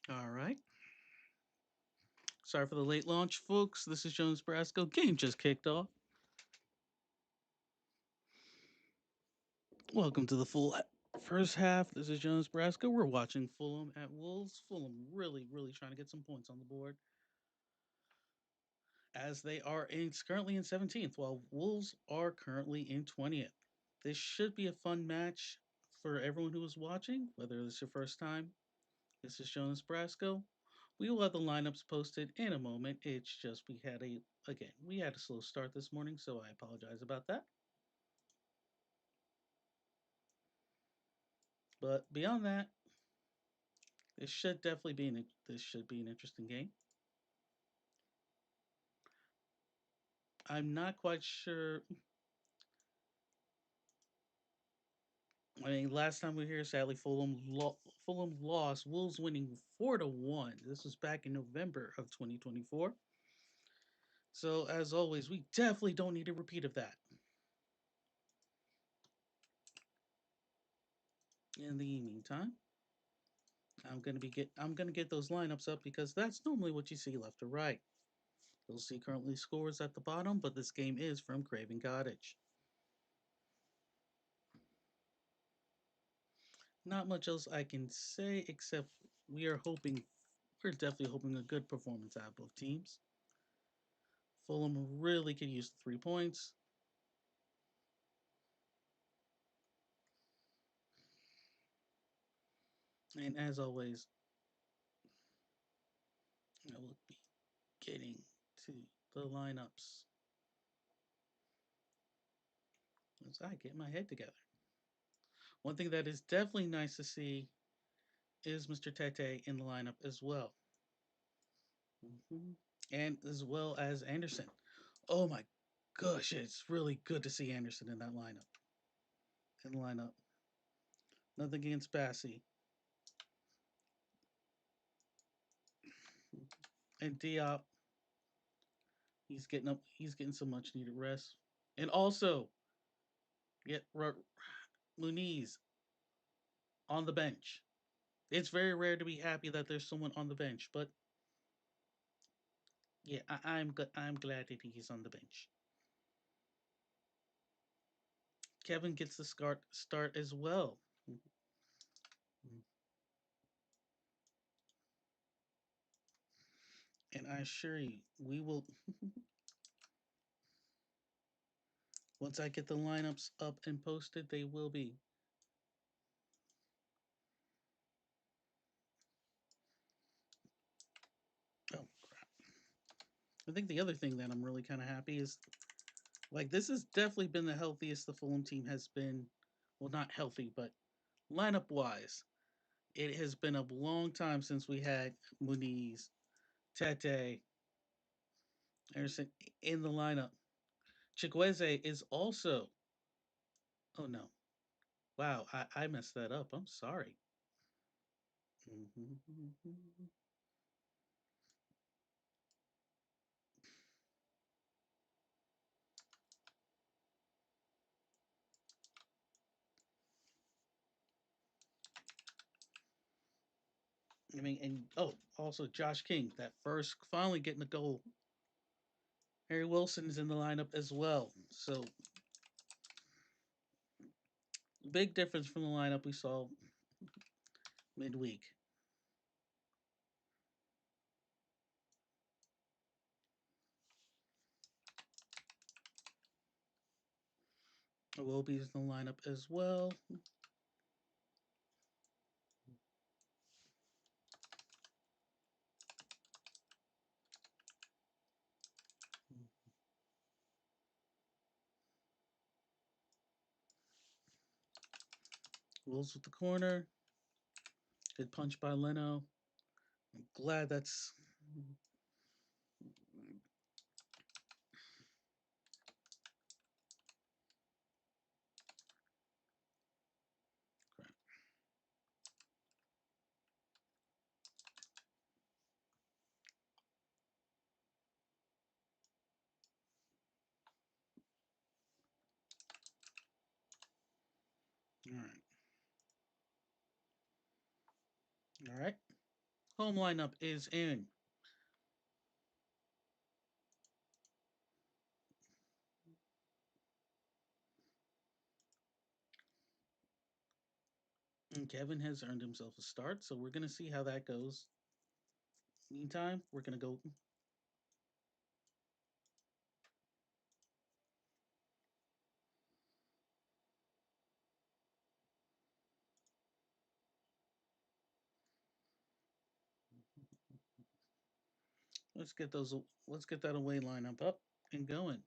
All right. Sorry for the late launch, folks. This is Jones Brasco. Game just kicked off. Welcome to the first half. This is Jones Brasco. We're watching Fulham at Wolves. Fulham really trying to get some points on the board as they are currently in 17th, while Wolves are currently in 20th. This should be a fun match for everyone who is watching, whether it's your first time. This is Jonas Brasco. We will have the lineups posted in a moment. It's just we had a slow start this morning, so I apologize about that. But beyond that, this should be an interesting game. I'm not quite sure. I mean, last time we were here, sadly, Fulham lost. Wolves winning 4-1. This was back in November of 2024. So as always, we definitely don't need a repeat of that. In the meantime, I'm gonna get those lineups up because that's normally what you see left or right. You'll see currently scores at the bottom, but this game is from Craven Cottage. Not much else I can say except we're definitely hoping a good performance out of both teams. Fulham really could use the 3 points. And as always, I will be getting to the lineups as I get my head together. One thing that is definitely nice to see is Mr. Tete in the lineup as well. And as well as Anderson. Oh my gosh, it's really good to see Anderson in that lineup. In the lineup. Nothing against Bassey. And Diop, he's getting some much needed rest. And also, get Muniz on the bench. It's very rare to be happy that there's someone on the bench, but yeah, I'm glad that he's on the bench. Kevin gets the start as well. And I assure you, we will once I get the lineups up and posted, they will be. Oh crap. I think the other thing that I'm really kind of happy is like this has definitely been the healthiest the Fulham team has been. Well, not healthy, but lineup wise, it has been a long time since we had Muniz, Tete, Anderson in the lineup. Chikweze is also. Oh no! Wow, I messed that up. I'm sorry. I mean, and oh, also Josh King, that first finally getting the goal. Harry Wilson is in the lineup as well. So big difference from the lineup we saw midweek. Iwobi's in the lineup as well. Wills with the corner. Good punch by Leno. I'm glad that's. Crap. All right. All right. Home lineup is in. And Kevin has earned himself a start, so we're going to see how that goes. Meantime, we're going to go. Let's get those. Let's get that away lineup up and going.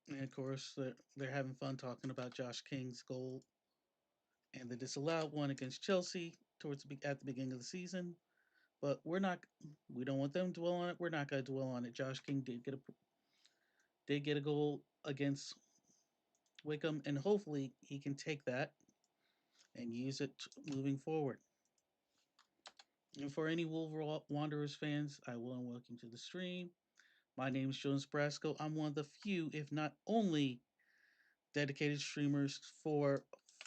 And of course, they're having fun talking about Josh King's goal and the disallowed one against Chelsea at the beginning of the season. But we're not. We don't want them to dwell on it. We're not going to dwell on it. Josh King did get a goal against Wycombe, and hopefully he can take that and use it moving forward. And for any Wanderers fans, I will welcome to the stream. My name is Jonas Brasco. I'm one of the few, if not only, dedicated streamers for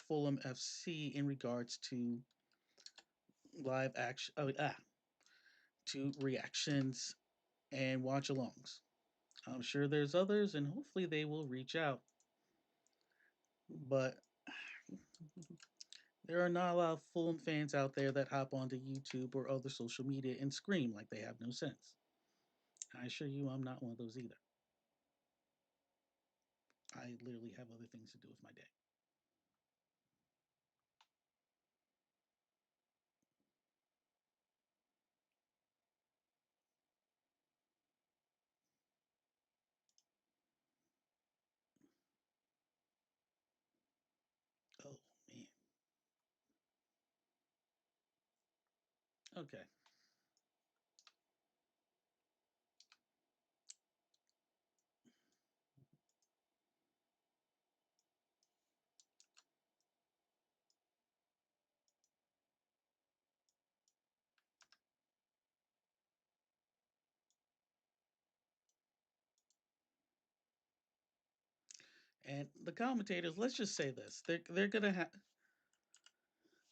Fulham FC in regards to live action, to reactions and watch alongs. I'm sure there's others, and hopefully they will reach out. But there are not a lot of Fulham fans out there that hop onto YouTube or other social media and scream like they have no sense. I assure you, I'm not one of those either. I literally have other things to do with my day. Oh, man. Okay. And the commentators, let's just say this: they're gonna have,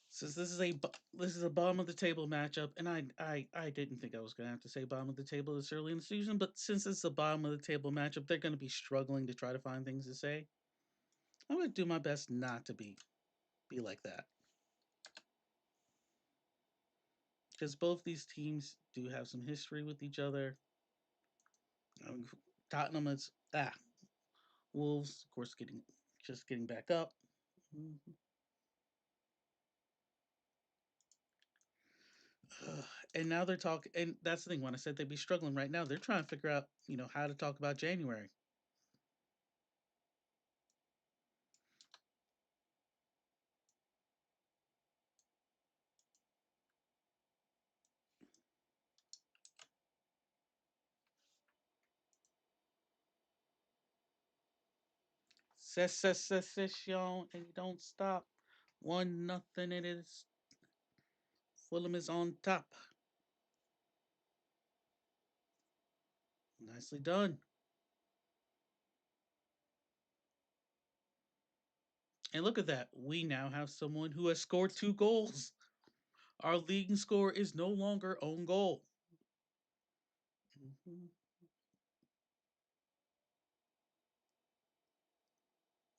since this is a bottom of the table matchup, and I didn't think I was gonna have to say bottom of the table this early in the season, but since it's a bottom of the table matchup, they're gonna be struggling to try to find things to say. I'm gonna do my best not to be like that, because both these teams do have some history with each other. Um, Tottenham is Wolves, of course, getting back up. Mhm. And now they're talking, and that's the thing. When I said they'd be struggling right now, they're trying to figure out, how to talk about January. Secession, and you don't stop. 1-0, it is. Fulham is on top. Nicely done. And look at that. We now have someone who has scored 2 goals. Our leading score is no longer own goal. Mhm.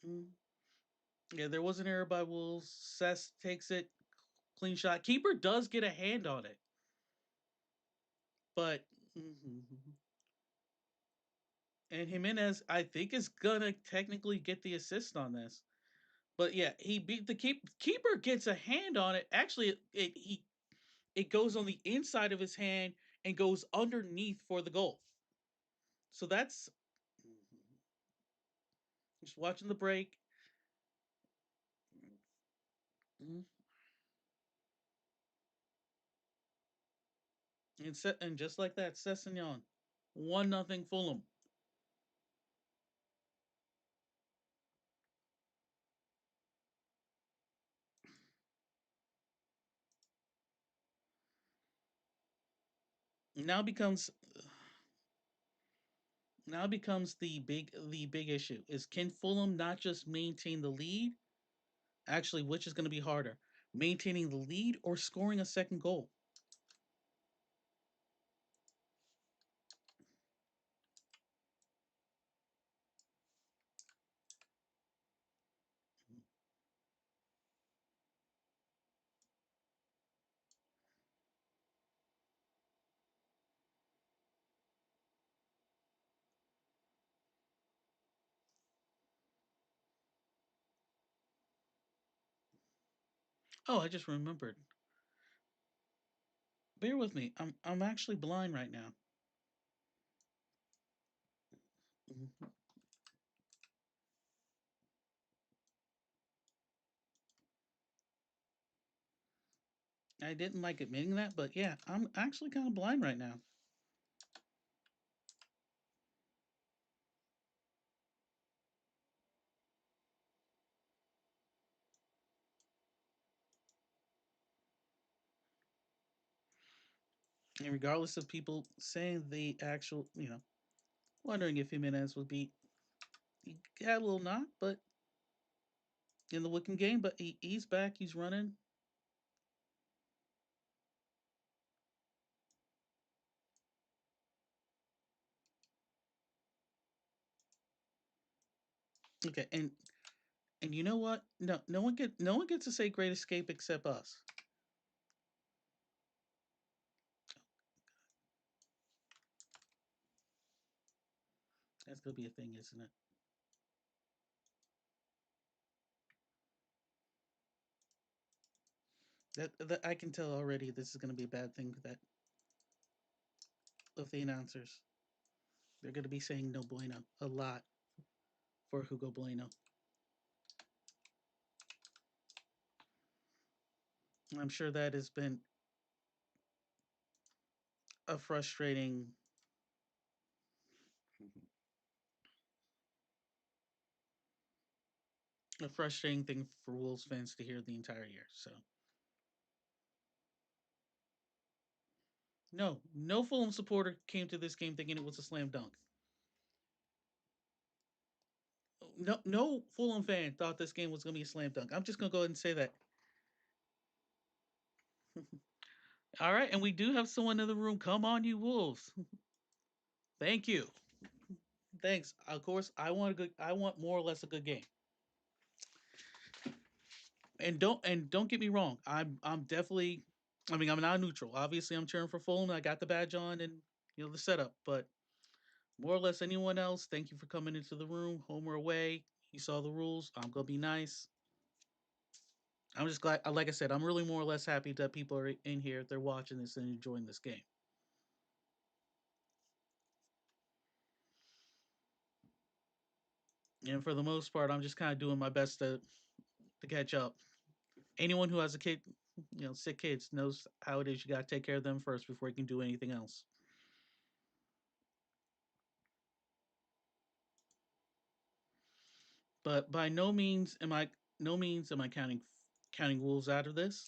Mhm. Yeah, there was an error by Wolves. Cess takes it, clean shot. Keeper does get a hand on it, but and Jimenez, I think, is gonna technically get the assist on this. But yeah, he beat the keeper. Gets a hand on it. Actually, it goes on the inside of his hand and goes underneath for the goal. So that's just watching the break. And just like that, Sessignon, 1-0 Fulham. Now becomes Now becomes the big issue is can Fulham not just maintain the lead? Actually, which is going to be harder, maintaining the lead or scoring a second goal? Oh, I just remembered. Bear with me. I'm actually blind right now. Mhm. I didn't like admitting that, but yeah, I'm actually kind of blind right now. And regardless of people saying the actual, wondering if Jimenez would be, he got a little knock, but in the Wycombe game, but he's back, he's running. Okay, and you know what? No one gets to say Great Escape except us. That's gonna be a thing, isn't it? That I can tell already. This is gonna be a bad thing. That of the announcers, they're gonna be saying no bueno a lot for Hugo Bueno. I'm sure that has been a frustrating thing for Wolves fans to hear the entire year. So no Fulham supporter came to this game thinking it was a slam dunk. No Fulham fan thought this game was gonna be a slam dunk. I'm just gonna go ahead and say that. All right, and we do have someone in the room. Come on, you Wolves. Thank you. Thanks. Of course, I want more or less a good game. And don't get me wrong. I'm definitely. I mean, I'm not neutral. Obviously, I'm cheering for Fulham. I got the badge on and the setup. But more or less anyone else, thank you for coming into the room, home or away. You saw the rules. I'm gonna be nice. I'm just glad. Like I said, I'm really more or less happy that people are in here. They're watching this and enjoying this game. And for the most part, I'm just kind of doing my best to catch up. Anyone who has a kid, sick kids, knows how it is. You got to take care of them first before you can do anything else. But by no means am I counting Wolves out of this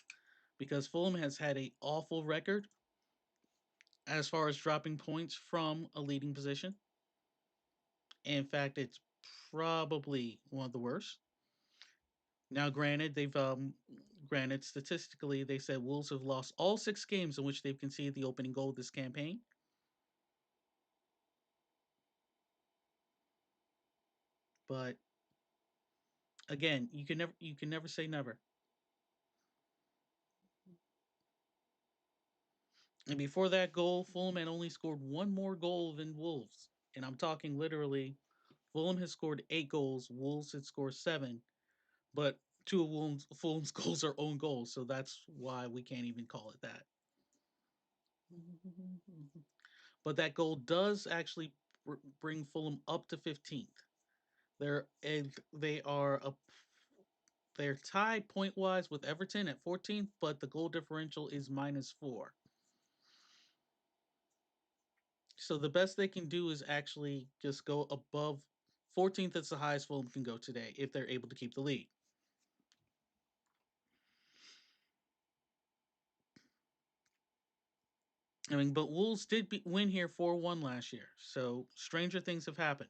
because Fulham has had a awful record as far as dropping points from a leading position. In fact, it's probably one of the worst. Now, granted statistically, they said Wolves have lost all 6 games in which they've conceded the opening goal of this campaign. But again, you can never say never. And before that goal, Fulham had only scored one more goal than Wolves. And I'm talking literally, Fulham has scored 8 goals, Wolves had scored 7, but two of Fulham's goals are own goals, so that's why we can't even call it that. But that goal does actually bring Fulham up to 15th. They are they're tied point wise with Everton at 14th, but the goal differential is -4. So the best they can do is actually just go above 14th. Is the highest Fulham can go today if they're able to keep the lead. I mean, but Wolves did win here 4-1 last year, so stranger things have happened.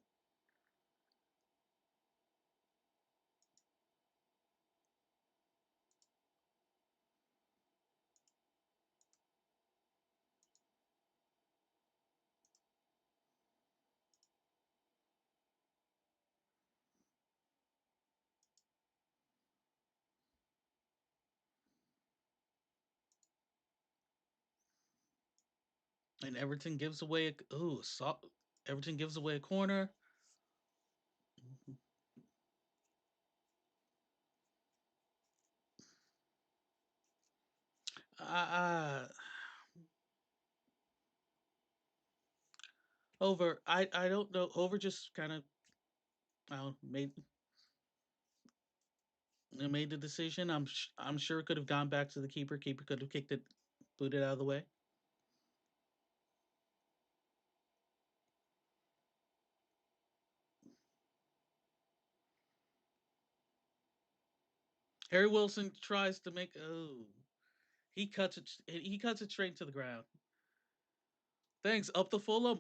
And Everton gives away Everton gives away a corner. Uh, over. I don't know. Over just kind of made the decision. I'm sure it could have gone back to the keeper. Keeper could have kicked it, put it out of the way. Harry Wilson tries to make. Oh, he cuts it. He cuts it straight to the ground. Thanks, up the Fulham.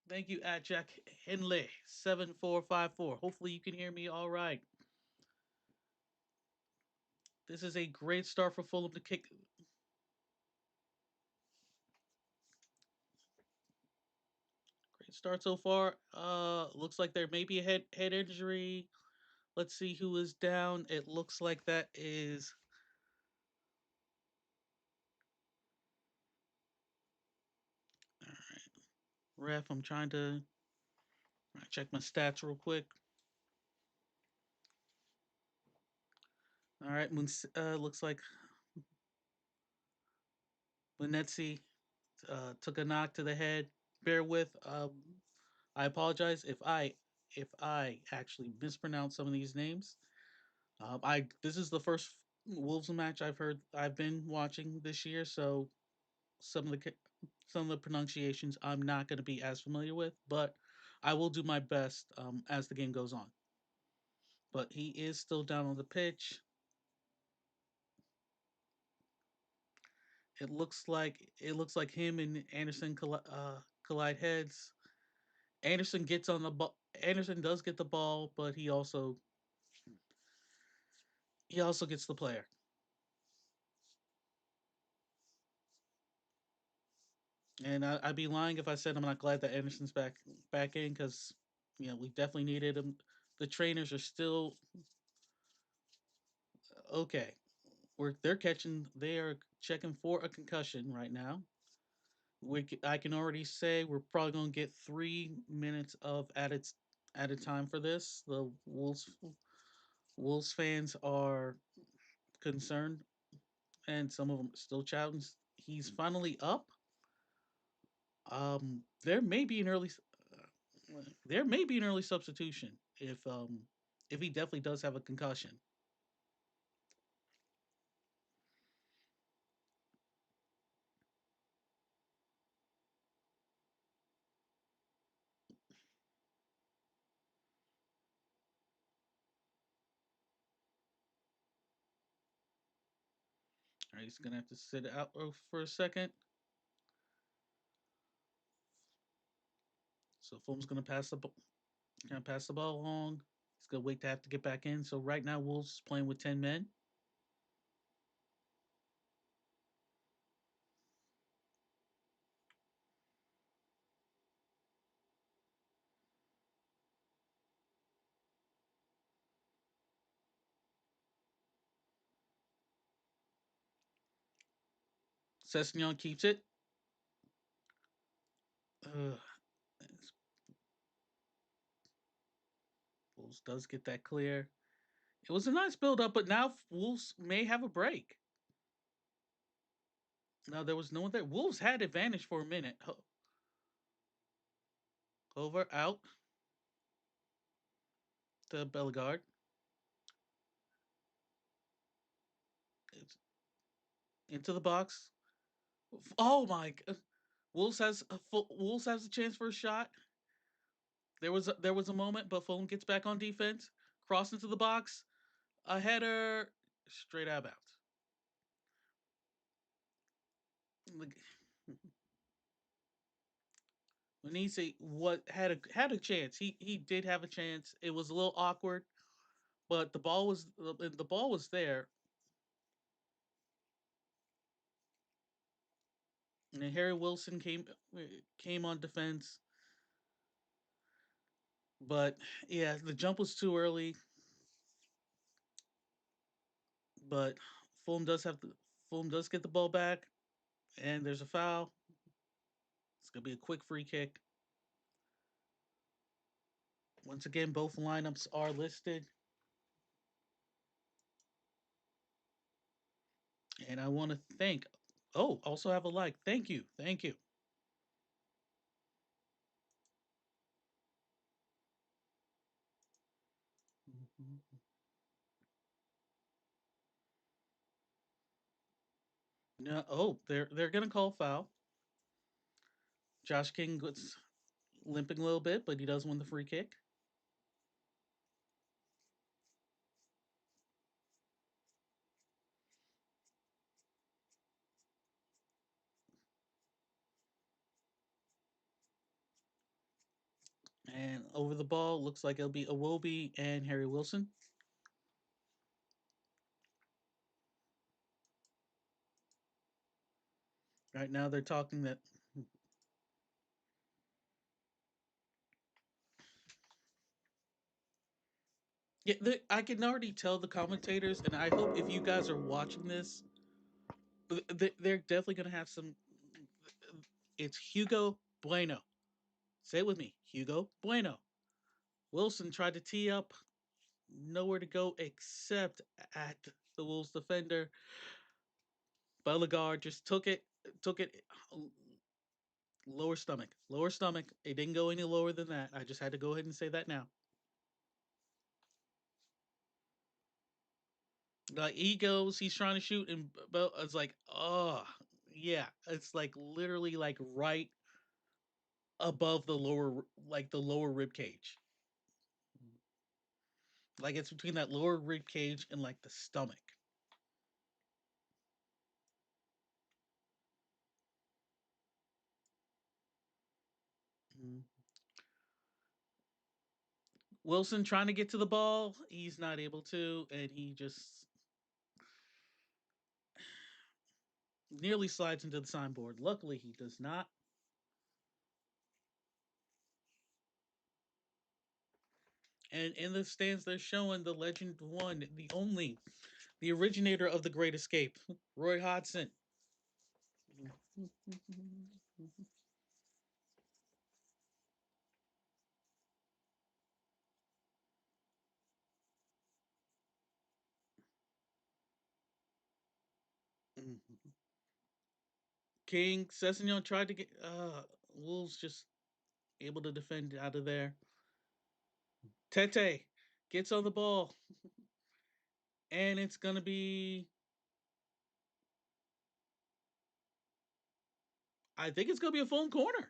Thank you, at Jack Henley 7454. Hopefully, you can hear me all right. This is a great start for Fulham to kick. Great start so far. Looks like there may be a head injury. Let's see who is down. It looks like that is. All right, ref. I'm trying to check my stats real quick. All right, looks like Munetsi took a knock to the head. Bear with. I apologize if I actually mispronounce some of these names. I This is the first Wolves match I've been watching this year, so some of the some of the pronunciations I'm not going to be as familiar with, but I will do my best as the game goes on. But he is still down on the pitch. It looks like him and Anderson collide heads. Anderson gets on the ball. Anderson does get the ball, but he also gets the player. And I'd be lying if I said I'm not glad that Anderson's back in, because we definitely needed him. The trainers are still okay. They are checking for a concussion right now. I can already say we're probably going to get 3 minutes of added time for this. The Wolves fans are concerned, and some of them still shouting. He's finally up. There may be an early substitution if he definitely does have a concussion. All right, he's gonna have to sit out for a second. So Fulham's gonna pass the ball along. He's gonna wait to have to get back in. So right now, Wolves playing with 10 men. Sessegnon keeps it. Uh, Wolves does get that clear. It was a nice build up, but now Wolves may have a break. Now there was no one there. Wolves had advantage for a minute. Over out to Bellegarde. It's into the box. Oh my! Wolves has a chance for a shot. There was a moment, but Fulham gets back on defense. Cross into the box. A header straight out of bounds. when he say what had a chance, he did have a chance. It was a little awkward, but the ball was there, and then Harry Wilson came on defense. But yeah, the jump was too early. But Fulham does have the Fulham does get the ball back, and there's a foul. It's gonna be a quick free kick. Once again, both lineups are listed, and I want to thank. Oh, also have a like. Thank you, thank you. No, oh, they're gonna call foul. Josh King gets limping a little bit, but he does win the free kick. And over the ball, looks like it'll be Iwobi and Harry Wilson. Right now, they're talking that. Yeah, I can already tell the commentators, and I hope if you guys are watching this, they're definitely going to have some. It's Hugo Bueno. Say it with me, Hugo Bueno. Wilson tried to tee up, nowhere to go except at the Wolves defender. Bellegarde just took it lower stomach, lower stomach. It didn't go any lower than that. I just had to go ahead and say that now. Like he goes, he's trying to shoot, and it's like, oh yeah, it's like literally like right above the lower rib cage. Like it's between that lower rib cage and like the stomach. Mhm. Wilson trying to get to the ball, he's not able to, and he just nearly slides into the signboard. Luckily, he does not. And in the stands, they're showing the legend one, the only, the originator of the Great Escape, Roy Hodgson. King Sessignon tried to get Wolves just able to defend out of there. Tete gets on the ball, and it's gonna be. I think it's gonna be a Fulham corner.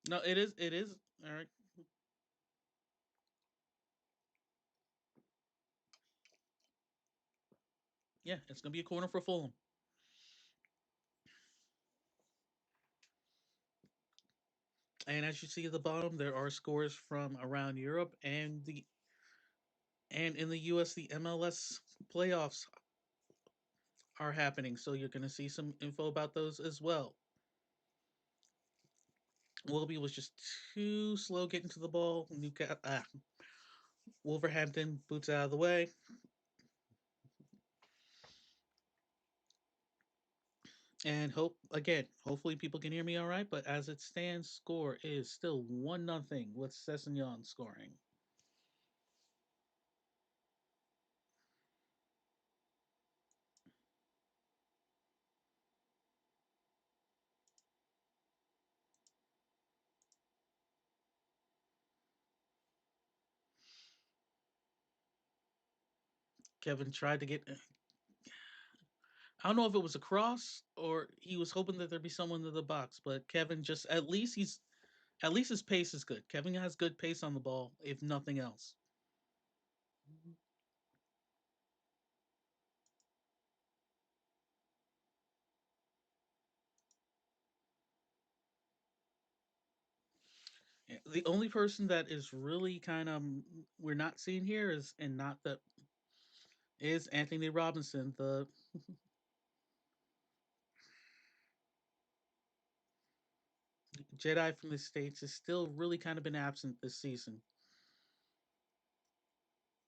No, it is. It is. All right. Yeah, it's gonna be a corner for Fulham. And as you see at the bottom, there are scores from around Europe and in the US. The MLS playoffs are happening, so you're gonna see some info about those as well. Wilby was just too slow getting to the ball. Wolverhampton boots out of the way. And hopefully people can hear me all right. But as it stands, score is still 1-0 with Sessignon scoring. Kevin tried to get. I don't know if it was a cross or he was hoping that there'd be someone in the box, but Kevin just at least his pace is good. Kevin has good pace on the ball, if nothing else. The only person that is really kind of we're not seeing here is and not that is Anthony Robinson, the Jedi from the States, has still really kind of been absent this season.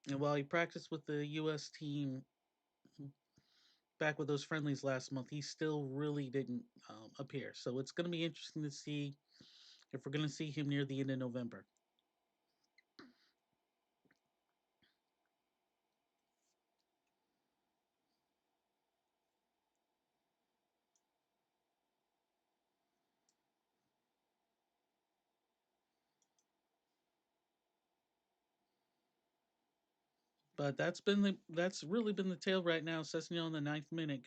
And while he practiced with the U.S. team back with those friendlies last month, he still really didn't appear. So it's going to be interesting to see if we're going to see him near the end of November. But that's really been the tale right now. Sessignon in the ninth minute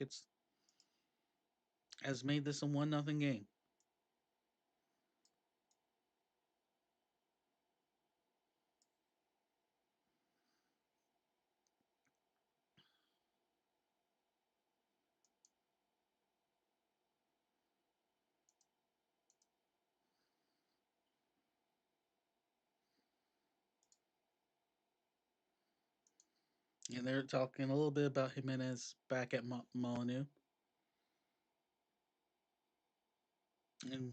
has made this a 1-0 game. And they're talking a little bit about Jimenez back at Molineux. And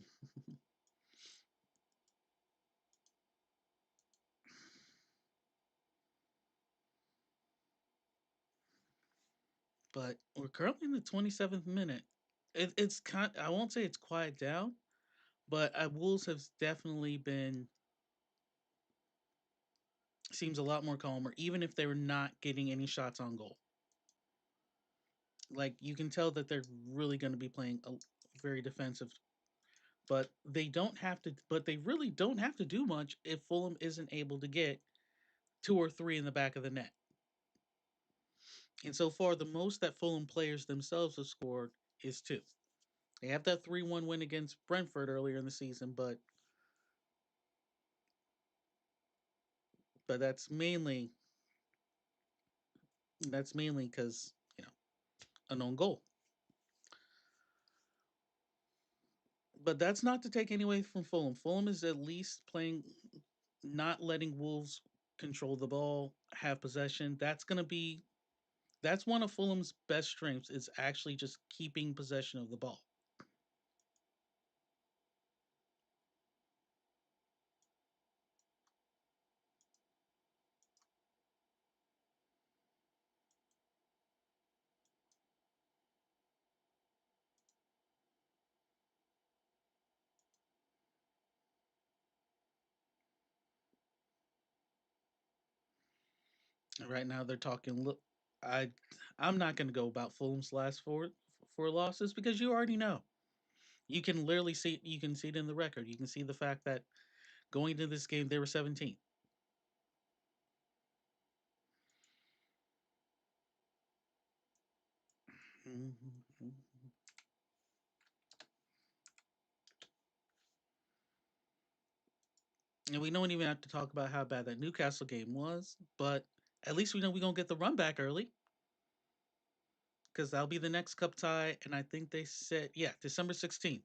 but we're currently in the 27th minute. It's kind. I won't say it's quiet down, but Wolves have definitely been seems a lot more calmer, even if they were not getting any shots on goal. Like you can tell that they're really going to be playing a very defensive, but they don't have to. But they really don't have to do much if Fulham isn't able to get two or three in the back of the net. And so far, the most that Fulham players themselves have scored is two. They have that 3-1 win against Brentford earlier in the season, but that's mainly because an own goal. But that's not to take any away from Fulham. Fulham is at least playing, not letting Wolves control the ball, have possession. That's one of Fulham's best strengths is actually just keeping possession of the ball. And right now they're talking. Look, I I'm not going to go about Fulham's last four losses because you already know. You can literally see you can see it in the record. You can see the fact that going into this game they were 17th. Mhm. And we don't even have to talk about how bad that Newcastle game was, but at least we know we're gonna get the run back early because that'll be the next cup tie, and I think they said December 16th,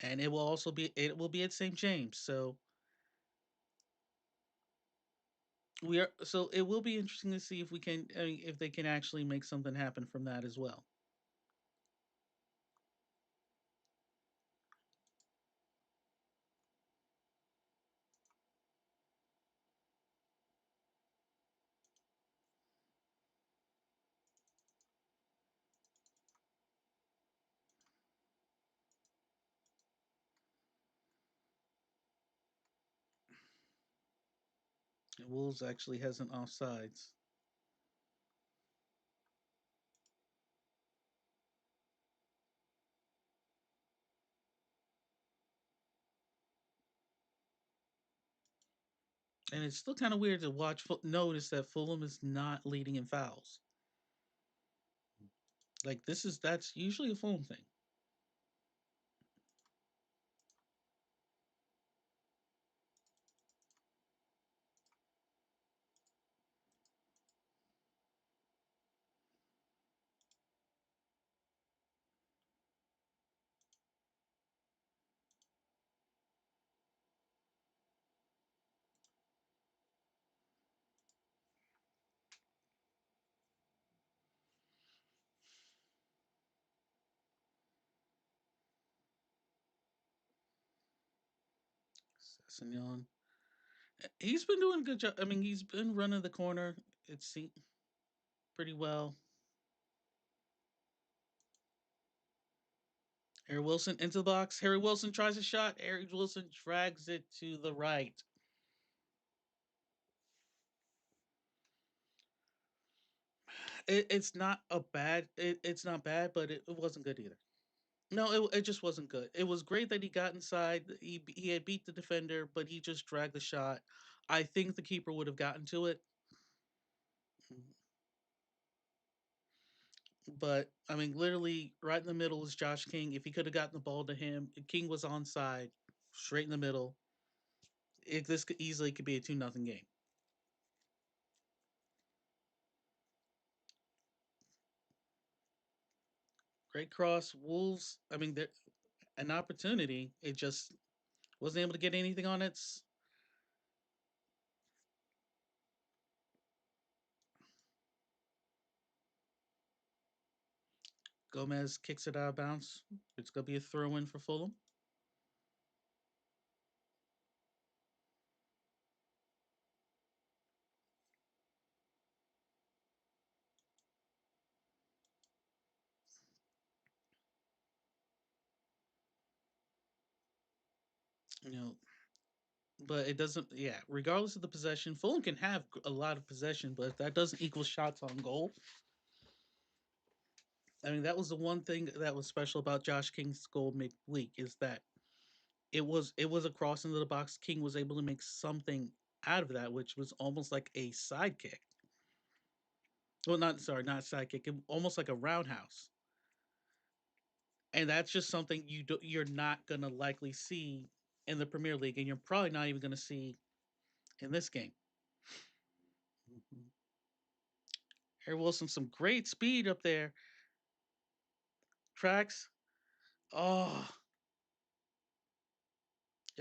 and it will be at St James. So it will be interesting to see if we can if they can actually make something happen from that as well. And Wolves actually has an offsides, and it's still kind of weird to notice that Fulham is not leading in fouls. Like that's usually a Fulham thing. Sessignon. He's been doing a good job. I mean, he's been running the corner. It's pretty well. Harry Wilson into the box. Harry Wilson tries a shot. Harry Wilson drags it to the right. It's not a bad. It's not bad, but it wasn't good either. No, it just wasn't good. It was great that he got inside. He had beat the defender, but he just dragged the shot. I think the keeper would have gotten to it, but I mean, literally right in the middle is Josh King. If he could have gotten the ball to him, King was onside, straight in the middle. This could easily be a 2-0 game. Great cross, Wolves. I mean, an opportunity. It just wasn't able to get anything on it. Gomez kicks it out of bounds. It's gonna be a throw in for Fulham. You know, but it doesn't. Yeah, regardless of the possession, Fulham can have a lot of possession, but that doesn't equal shots on goal. I mean, that was the one thing that was special about Josh King's goal midweek is that it was a cross into the box. King was able to make something out of that, which was almost like a sidekick. Well, not sidekick. Almost like a roundhouse, and that's just something you're not gonna likely see in the Premier League, and you're probably not even gonna see in this game. Harry Wilson, some great speed up there. Tracks. Oh,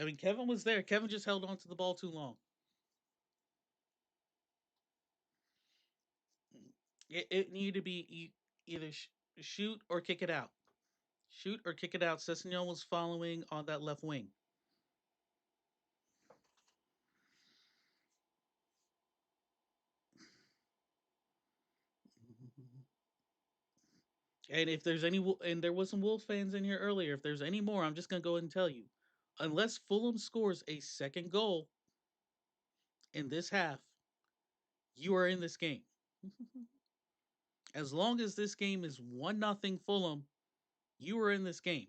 I mean, Kevin was there. Kevin just held on to the ball too long. It needed to be either shoot or kick it out. Shoot or kick it out. Sessignon was following on that left wing. And if there's any, and there was some Wolves fans in here earlier, if there's any more, I'm just going to go ahead and tell you. Unless Fulham scores a second goal in this half, you are in this game. As long as this game is 1-0 Fulham, you are in this game.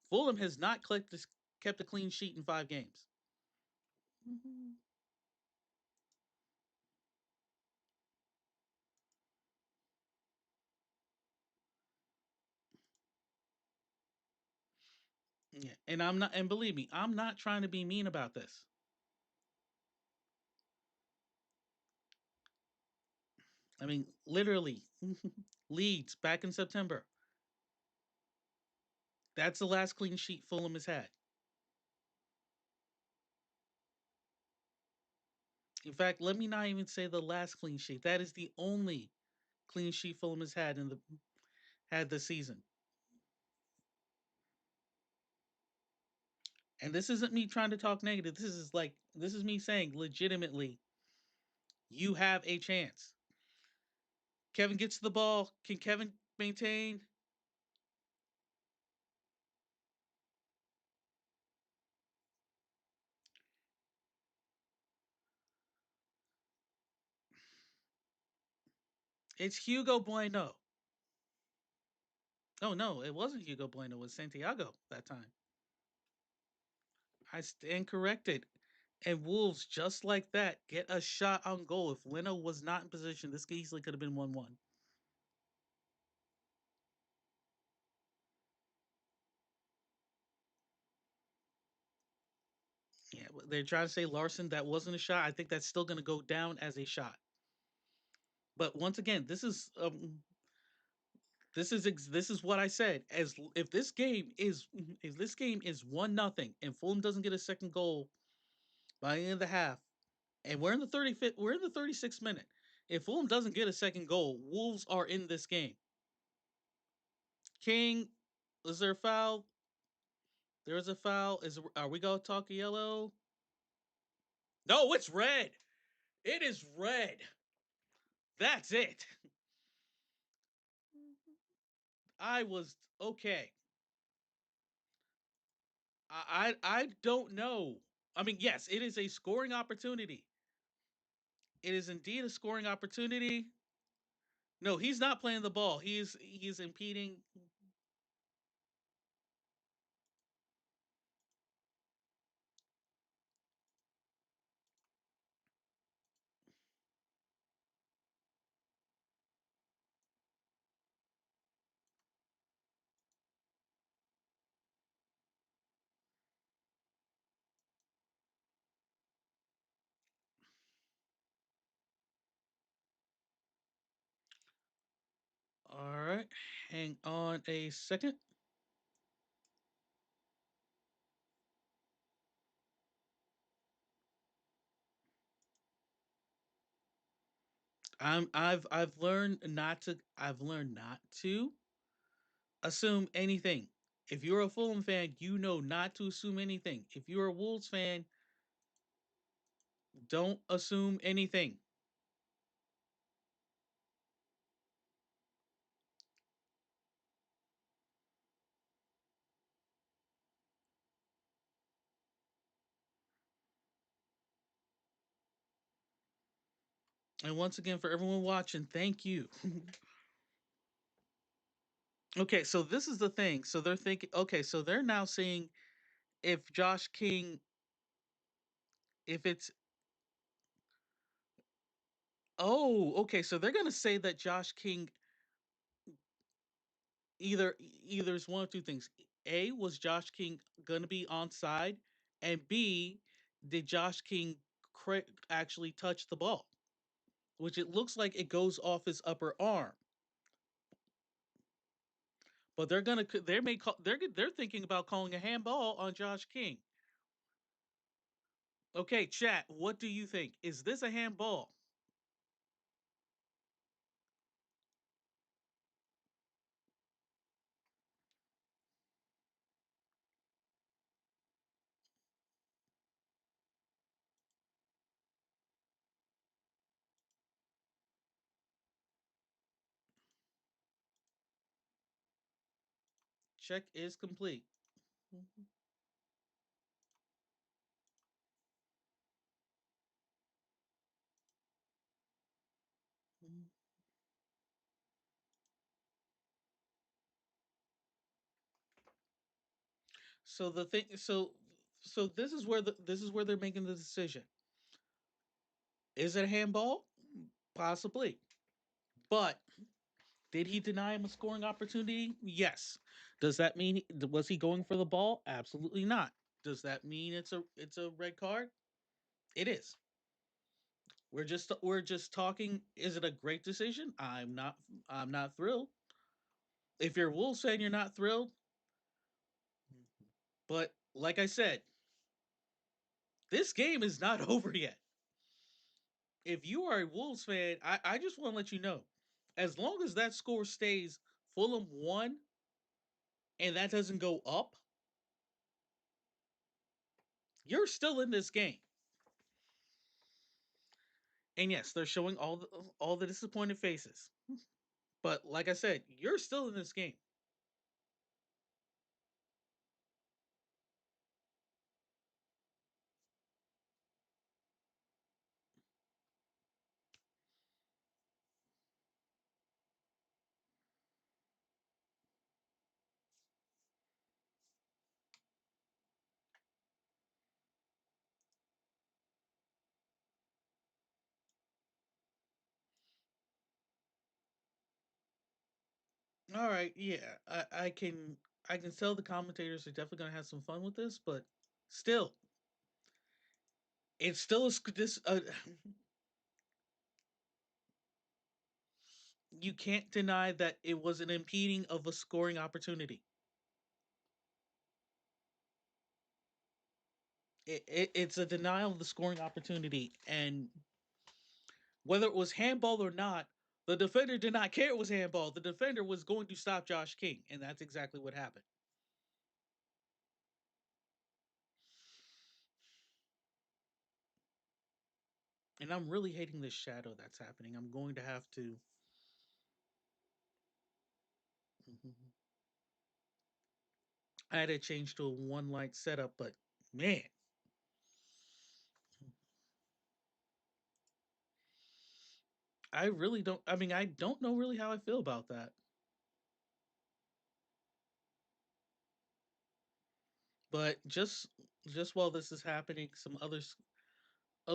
Fulham has not kept a clean sheet in 5 games. Yeah, and I'm not, and believe me, I'm not trying to be mean about this. I mean, literally, Leeds back in September. That's the last clean sheet Fulham has had. In fact, let me not even say the last clean sheet. That is the only clean sheet Fulham has had this season. And this isn't me trying to talk negative. This is me saying legitimately, you have a chance. Kevin gets the ball. Can Kevin maintain? It's Hugo Bueno. Oh no, it wasn't Hugo Bueno. It was Santiago that time. I stand corrected. And Wolves, just like that, get a shot on goal. If Leno was not in position, this easily could have been 1-1. Yeah, they're trying to say Larson, that wasn't a shot. I think that's still going to go down as a shot. But once again, this is what I said. As if this game is 1-0 and Fulham doesn't get a second goal by the end of the half, and we're in the 36th minute. If Fulham doesn't get a second goal, Wolves are in this game. King, is there a foul? There is a foul. Are we going to talk yellow? No, it's red. It is red. That's it. I was okay. I don't know. I mean, yes, it is a scoring opportunity. It is indeed a scoring opportunity. No, he's not playing the ball. He's impeding. All right, hang on a second. I've learned not to assume anything. If you're a Fulham fan, you know not to assume anything. If you're a Wolves fan, don't assume anything. And once again, for everyone watching, thank you. Okay, so this is the thing. So they're thinking, okay, so they're now saying if Josh King, if it's, oh, okay, so they're going to say that Josh King either is one of two things. A, was Josh King going to be onside? And B, did Josh King actually touch the ball? Which it looks like it goes off his upper arm. But they're thinking about calling a handball on Josh King. Okay, chat, what do you think? Is this a handball? Check is complete. So the thing, so this is where they're making the decision. Is it a handball? Possibly, but did he deny him a scoring opportunity? Yes. Does that mean was he going for the ball? Absolutely not. Does that mean it's a red card? It is. We're just talking. Is it a great decision? I'm not thrilled. If you're a Wolves fan, you're not thrilled. But like I said, this game is not over yet. If you are a Wolves fan, I just want to let you know, as long as that score stays Fulham 1 and that doesn't go up, you're still in this game. And yes, they're showing all the disappointed faces. But like I said, you're still in this game. All right, yeah, I can tell the commentators are definitely gonna have some fun with this, but still, it's still this. You can't deny that it was an impeding of a scoring opportunity. It's a denial of the scoring opportunity, and whether it was handball or not, the defender did not care it was handball. The defender was going to stop Josh King, and that's exactly what happened. And I'm really hating this shadow that's happening. I'm going to have to. I had to change to a one light setup, but man, I really don't. I mean, I don't know really how I feel about that. But just while this is happening, some other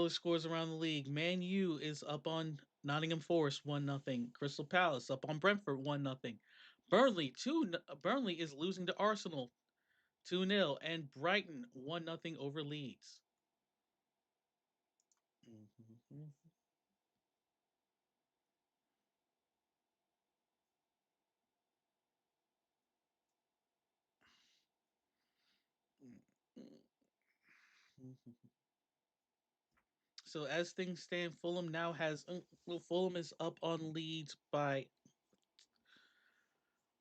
scores around the league. Man U is up on Nottingham Forest 1-0. Crystal Palace up on Brentford 1-0. Burnley is losing to Arsenal 2-0, and Brighton 1-0 over Leeds. Mm-hmm. So as things stand, Fulham now has Fulham is up on Leeds by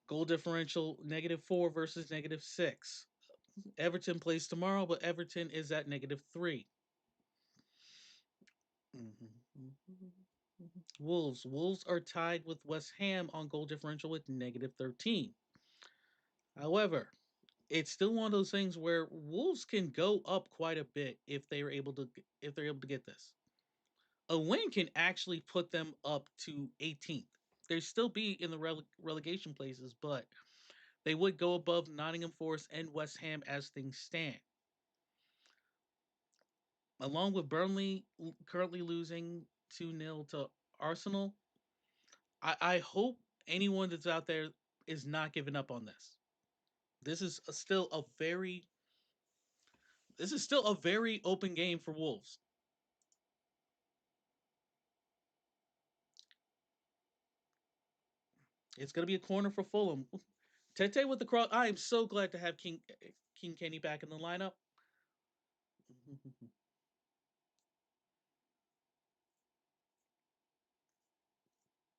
goal differential -4 versus -6. Everton plays tomorrow, but Everton is at -3. Wolves are tied with West Ham on goal differential with -13. However, it's still one of those things where Wolves can go up quite a bit if they're able to get this. A win can actually put them up to 18th. They still be in the relegation places, but they would go above Nottingham Forest and West Ham as things stand. Along with Burnley currently losing 2-0 to Arsenal, I hope anyone that's out there is not giving up on this. This is still a very open game for Wolves. It's going to be a corner for Fulham. Tete with the cross. I am so glad to have King Kenny back in the lineup.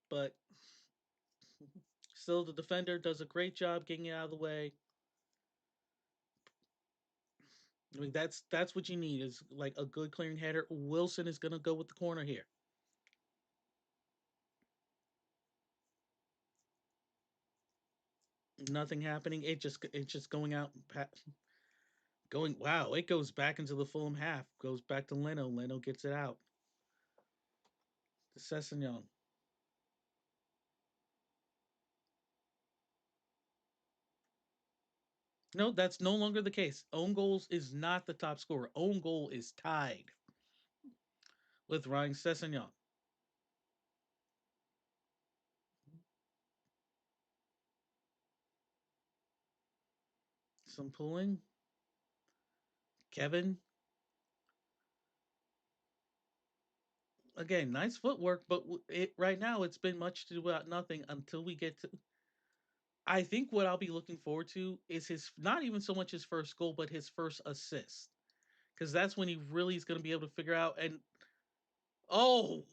But still, the defender does a great job getting it out of the way. I mean, that's what you need is like a good clearing header. Wilson is going to go with the corner here. Nothing happening. It's just going out. Going wow! It goes back into the Fulham half. Goes back to Leno. Leno gets it out to Sessegnon. No, that's no longer the case. Own goals is not the top scorer. Own goal is tied with Ryan Sessegnon. Some pulling. Kevin again, nice footwork, but right now it's been much to do about nothing until we get to. I think what I'll be looking forward to is his not even so much his first goal, but his first assist, because that's when he really is going to be able to figure out. And oh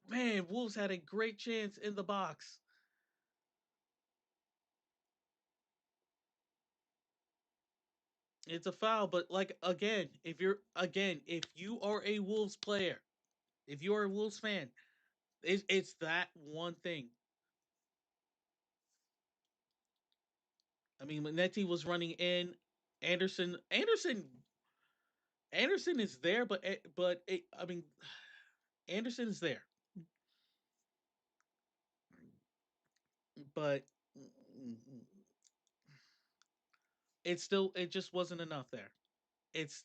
man, Wolves had a great chance in the box. It's a foul, but like if you are a Wolves player, if you are a Wolves fan, it's that one thing. I mean, Manetti was running in. Anderson is there, I mean, Anderson is there, but it just wasn't enough there. It's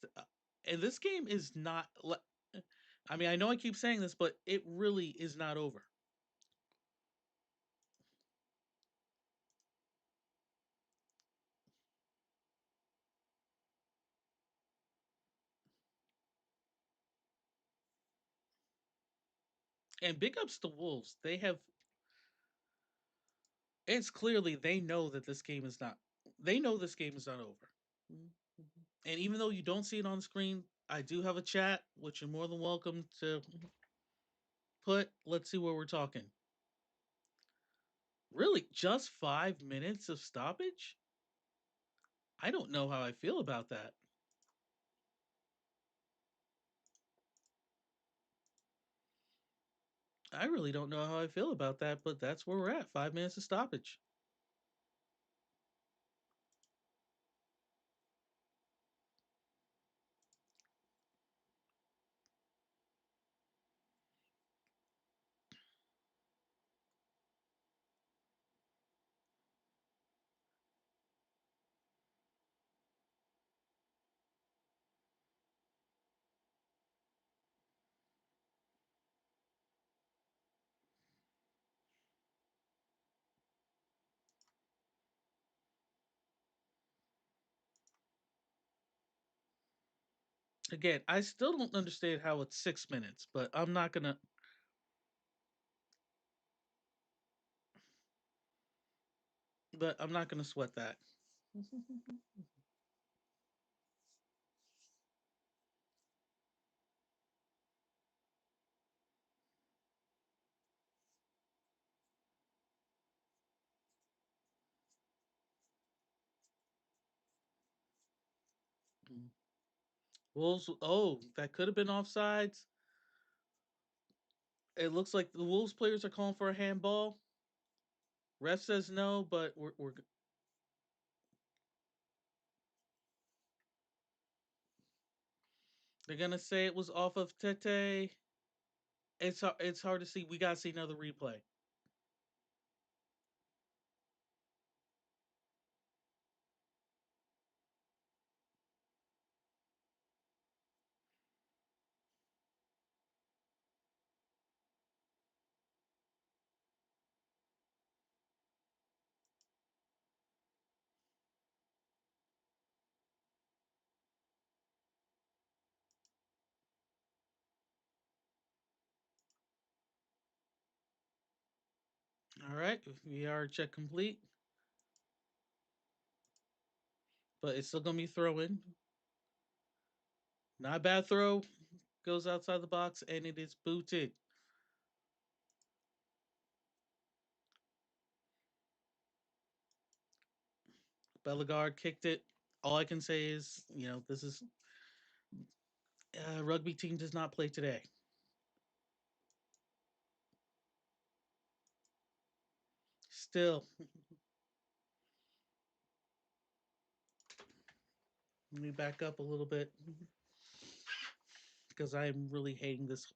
and this game is not. I mean, I know I keep saying this, but it really is not over. And big ups to Wolves. It's clearly they know that this game is not. They know this game is not over. And even though you don't see it on the screen, I do have a chat, which you're more than welcome to put. Let's see where we're talking. Really, just 5 minutes of stoppage? I don't know how I feel about that. I really don't know how I feel about that, but that's where we're at. 5 minutes of stoppage. Again, I still don't understand how it's 6 minutes, but I'm not gonna. But I'm not gonna sweat that. Wolves. Oh, that could have been offsides. It looks like the Wolves players are calling for a handball. Ref says no, but we're they're gonna say it was off of Tete. It's hard to see. We gotta see another replay. All right, VR check complete, but it's still gonna be throw in. Not a bad throw. Goes outside the box and it is booted. Bellegarde kicked it. All I can say is, this is rugby team does not play today. Still, let me back up a little bit because I'm really hating this.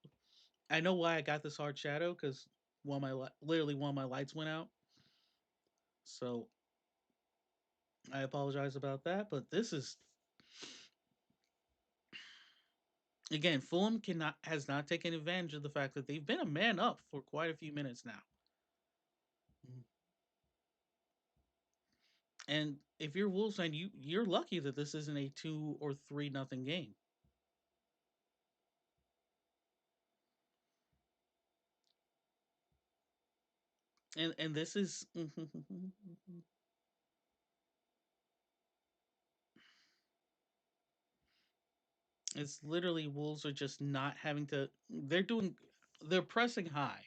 I know why I got this hard shadow because literally one of my lights went out. So I apologize about that. But this is again, Fulham cannot has not taken advantage of the fact that they've been a man up for quite a few minutes now. Mm. And if you're Wolves fan, you're lucky that this isn't a 2 or 3 nothing game. And this is it's literally Wolves are just not having to. They're pressing high,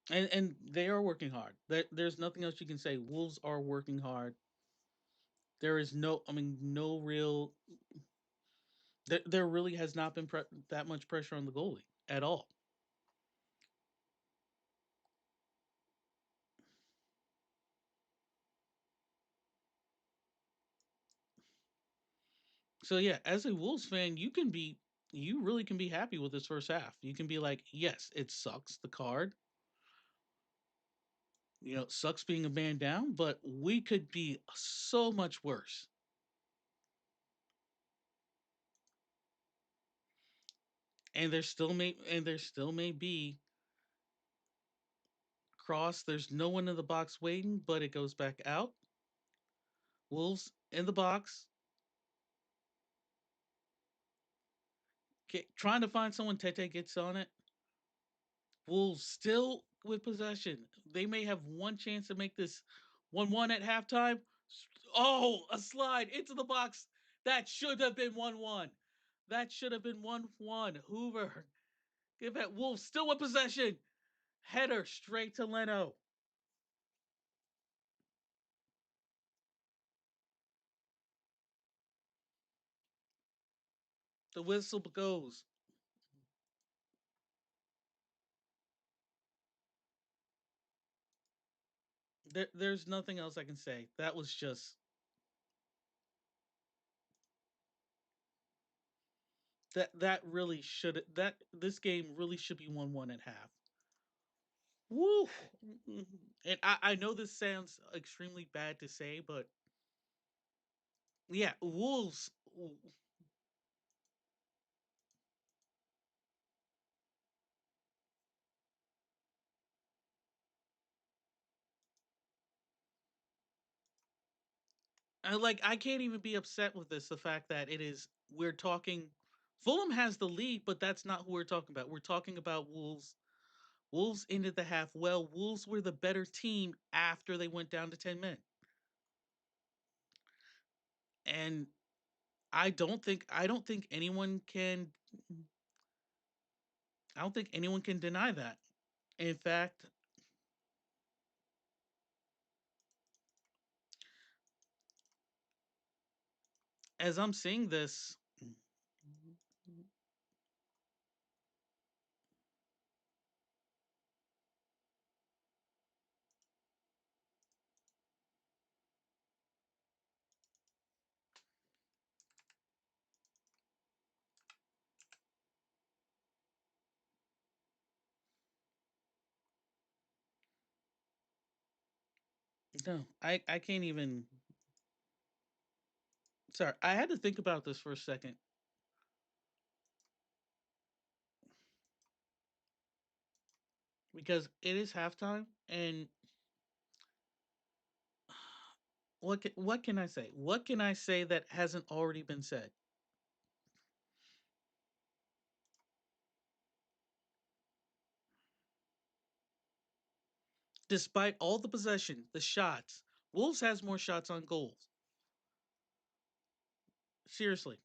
and they are working hard. There's nothing else you can say. Wolves are working hard. There is no real. There really has not been that much pressure on the goalie at all. So yeah, as a Wolves fan, you really can be happy with this first half. You can be like, yes, it sucks the card. Sucks being a man down, but we could be so much worse. And there still may be cross. There's no one in the box waiting, but it goes back out. Wolves in the box, trying to find someone. Tete gets on it. Wolves still with possession. They may have one chance to make this 1-1 at halftime. Oh, a slide into the box. That should have been 1-1. That should have been 1-1. Hoover. Give it. Wolves still with possession. Header straight to Leno. The whistle goes. There's nothing else I can say. That was just that really should that this game really should be 1-1 at half. Woo! And I know this sounds extremely bad to say, but yeah, Wolves. I can't even be upset with this. The fact that it is we're talking. Fulham has the lead, but that's not who we're talking about. We're talking about Wolves. Wolves ended the half well. Wolves were the better team after they went down to 10 men, and I don't think anyone can. I don't think anyone can deny that. In fact, as I'm seeing this, no, I can't even. Sorry, I had to think about this for a second because it is halftime, and what can I say? What can I say that hasn't already been said? Despite all the possession, the shots, Wolves has more shots on goals. Seriously,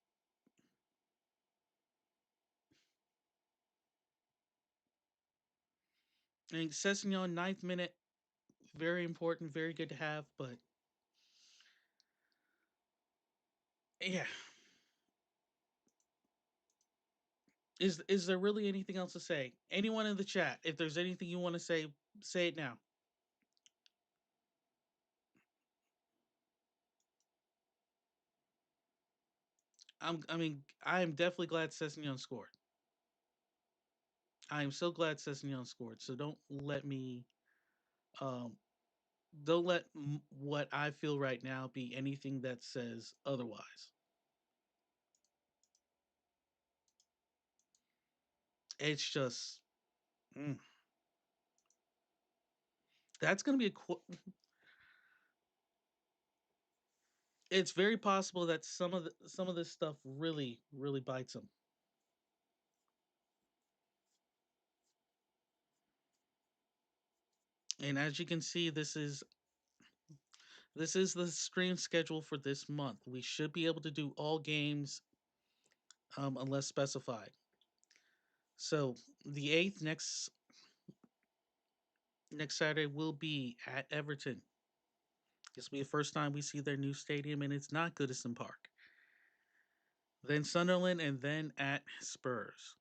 and Sessignon 9th minute, very important, very good to have. But yeah, is there really anything else to say? Anyone in the chat, if there's anything you want to say it now. I mean, I am definitely glad Sessignon scored. I am so glad Sessignon scored. So um, don't let what I feel right now be anything that says otherwise. It's just mm, that's going to be it's very possible that some of this stuff really bites him. And as you can see, this is the stream schedule for this month. We should be able to do all games unless specified. So the 8th next Saturday will be at Everton. This will be the first time we see their new stadium, and it's not Goodison Park. Then Sunderland, and then at Spurs.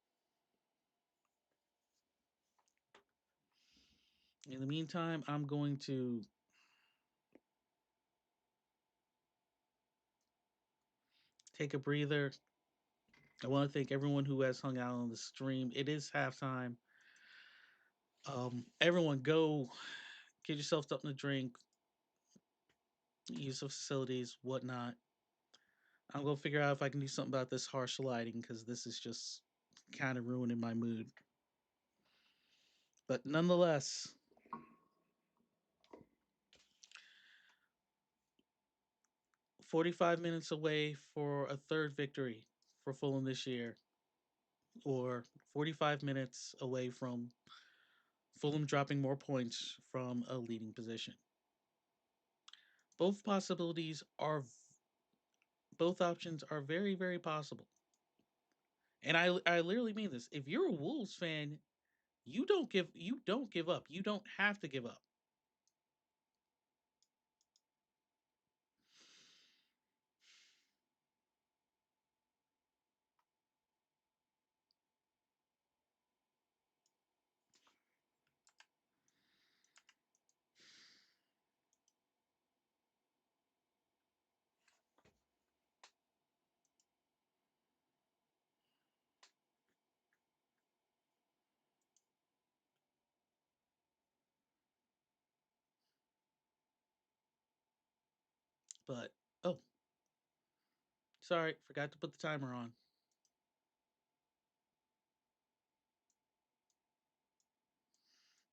In the meantime, I'm going to take a breather. I want to thank everyone who has hung out on the stream. It is halftime. Everyone, go get yourself something to drink, use the facilities, whatnot. I'm gonna figure out if I can do something about this harsh lighting because this is just kind of ruining my mood. But nonetheless, 45 minutes away for a third victory for Fulham this year, or 45 minutes away from Fulham dropping more points from a leading position. Both possibilities are, both options are very possible. And I literally mean this. If you're a Wolves fan, you don't give up. You don't have to give up. But oh, sorry, forgot to put the timer on.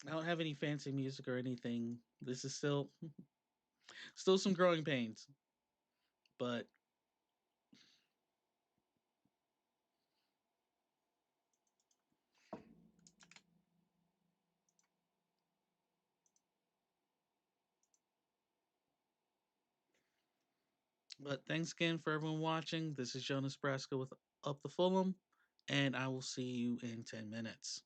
I don't have any fancy music or anything. This is still some growing pains. But thanks again for everyone watching. This is Jonas Braska with Up the Fulham, and I will see you in 10 minutes.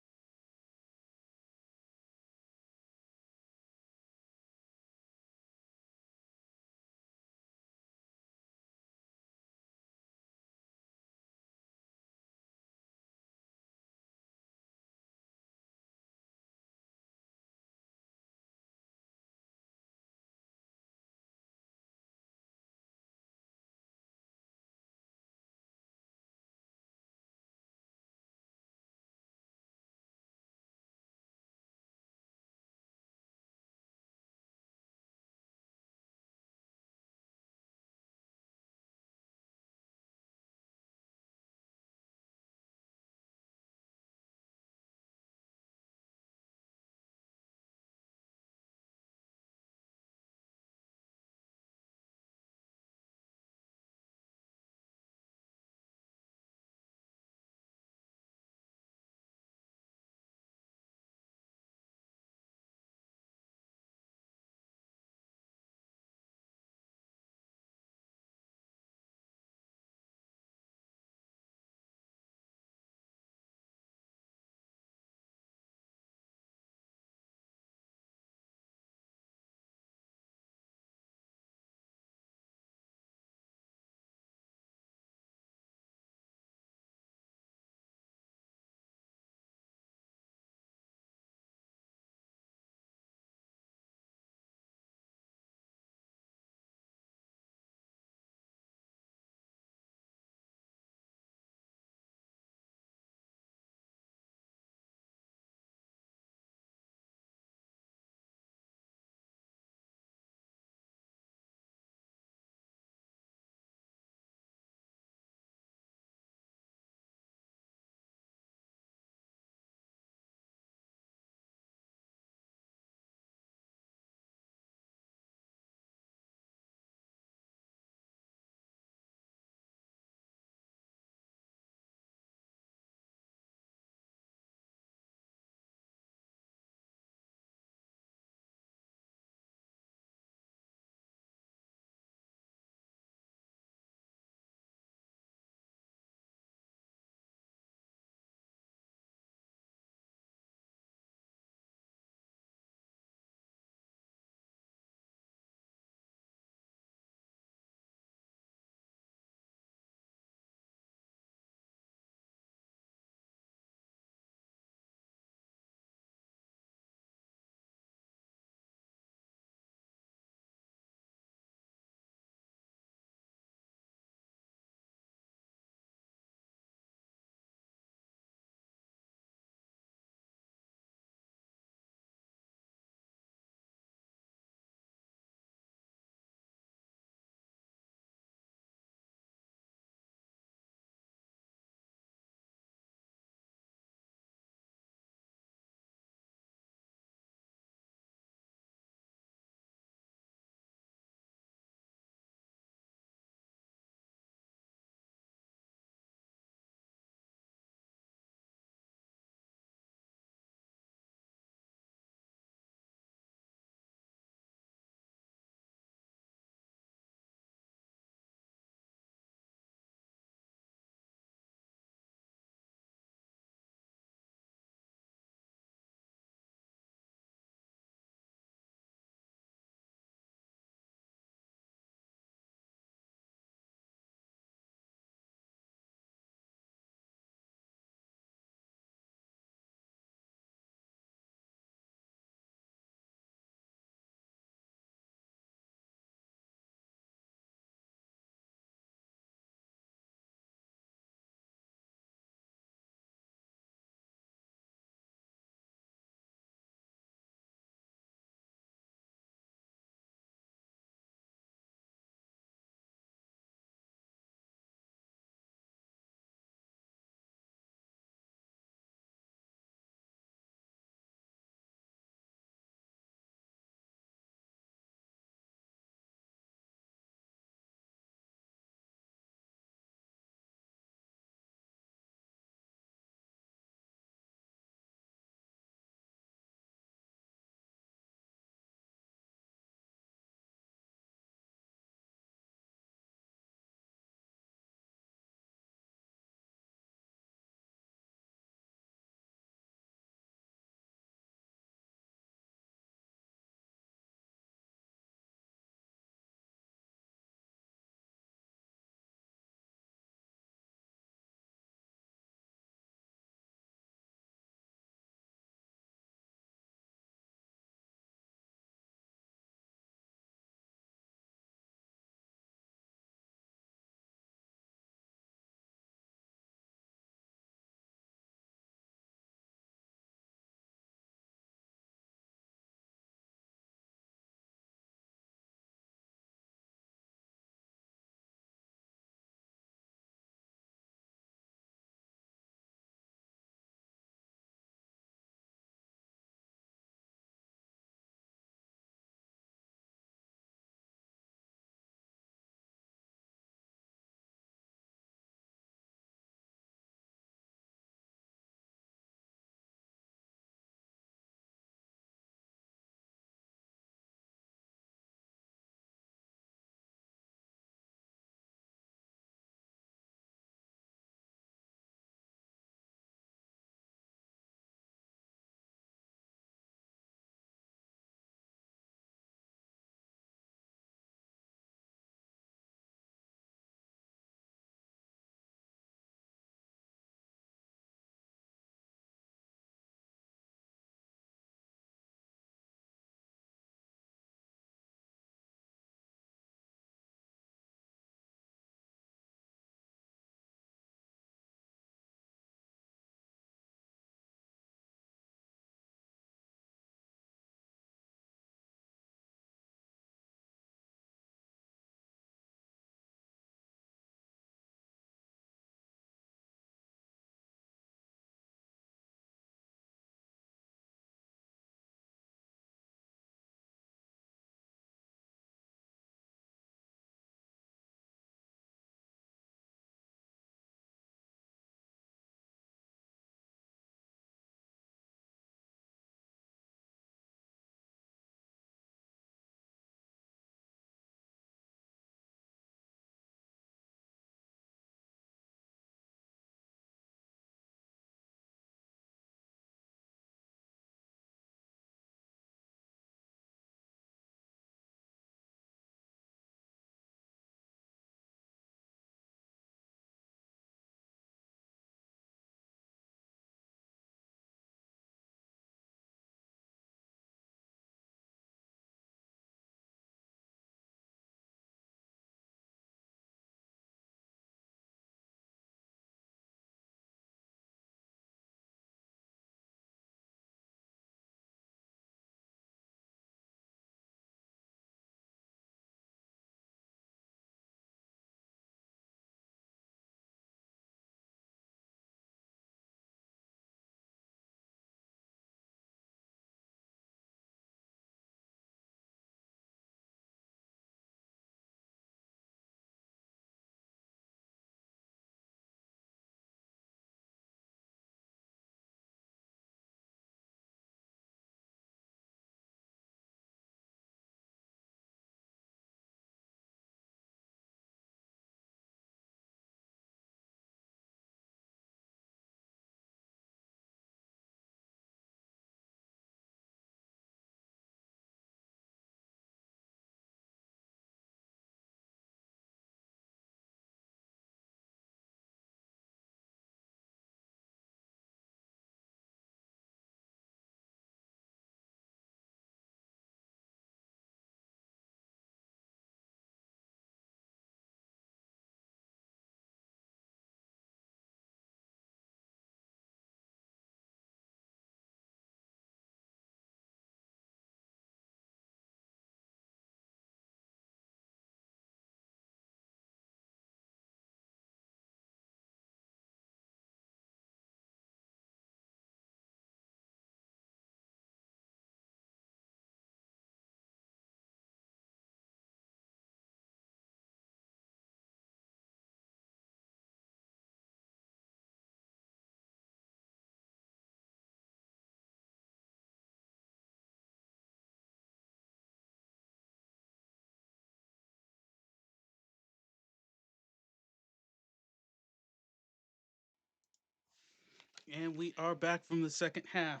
And we are back from the second half.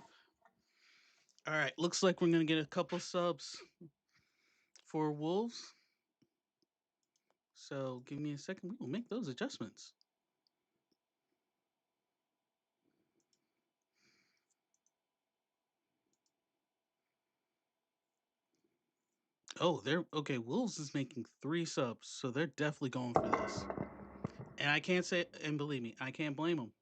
All right, looks like we're going to get a couple subs for Wolves. So give me a second. We will make those adjustments. Oh, they're okay. Wolves is making 3 subs, so they're definitely going for this. And I can't say, and believe me, I can't blame them.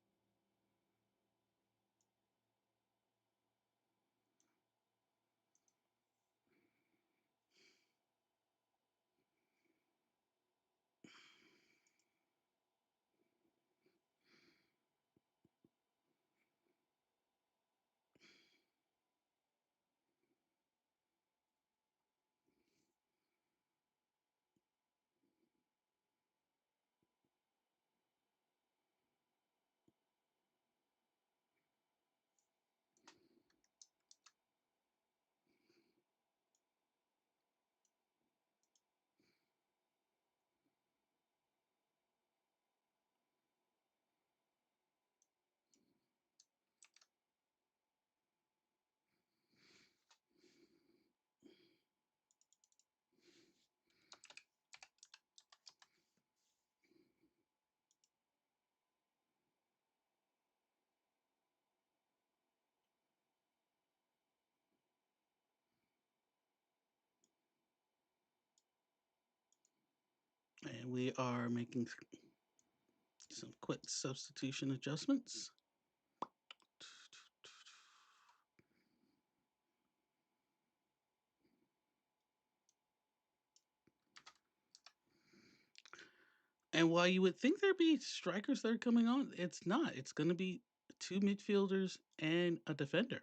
And we are making some quick substitution adjustments. And while you would think there'd be strikers that are coming on, it's not. It's going to be 2 midfielders and a defender.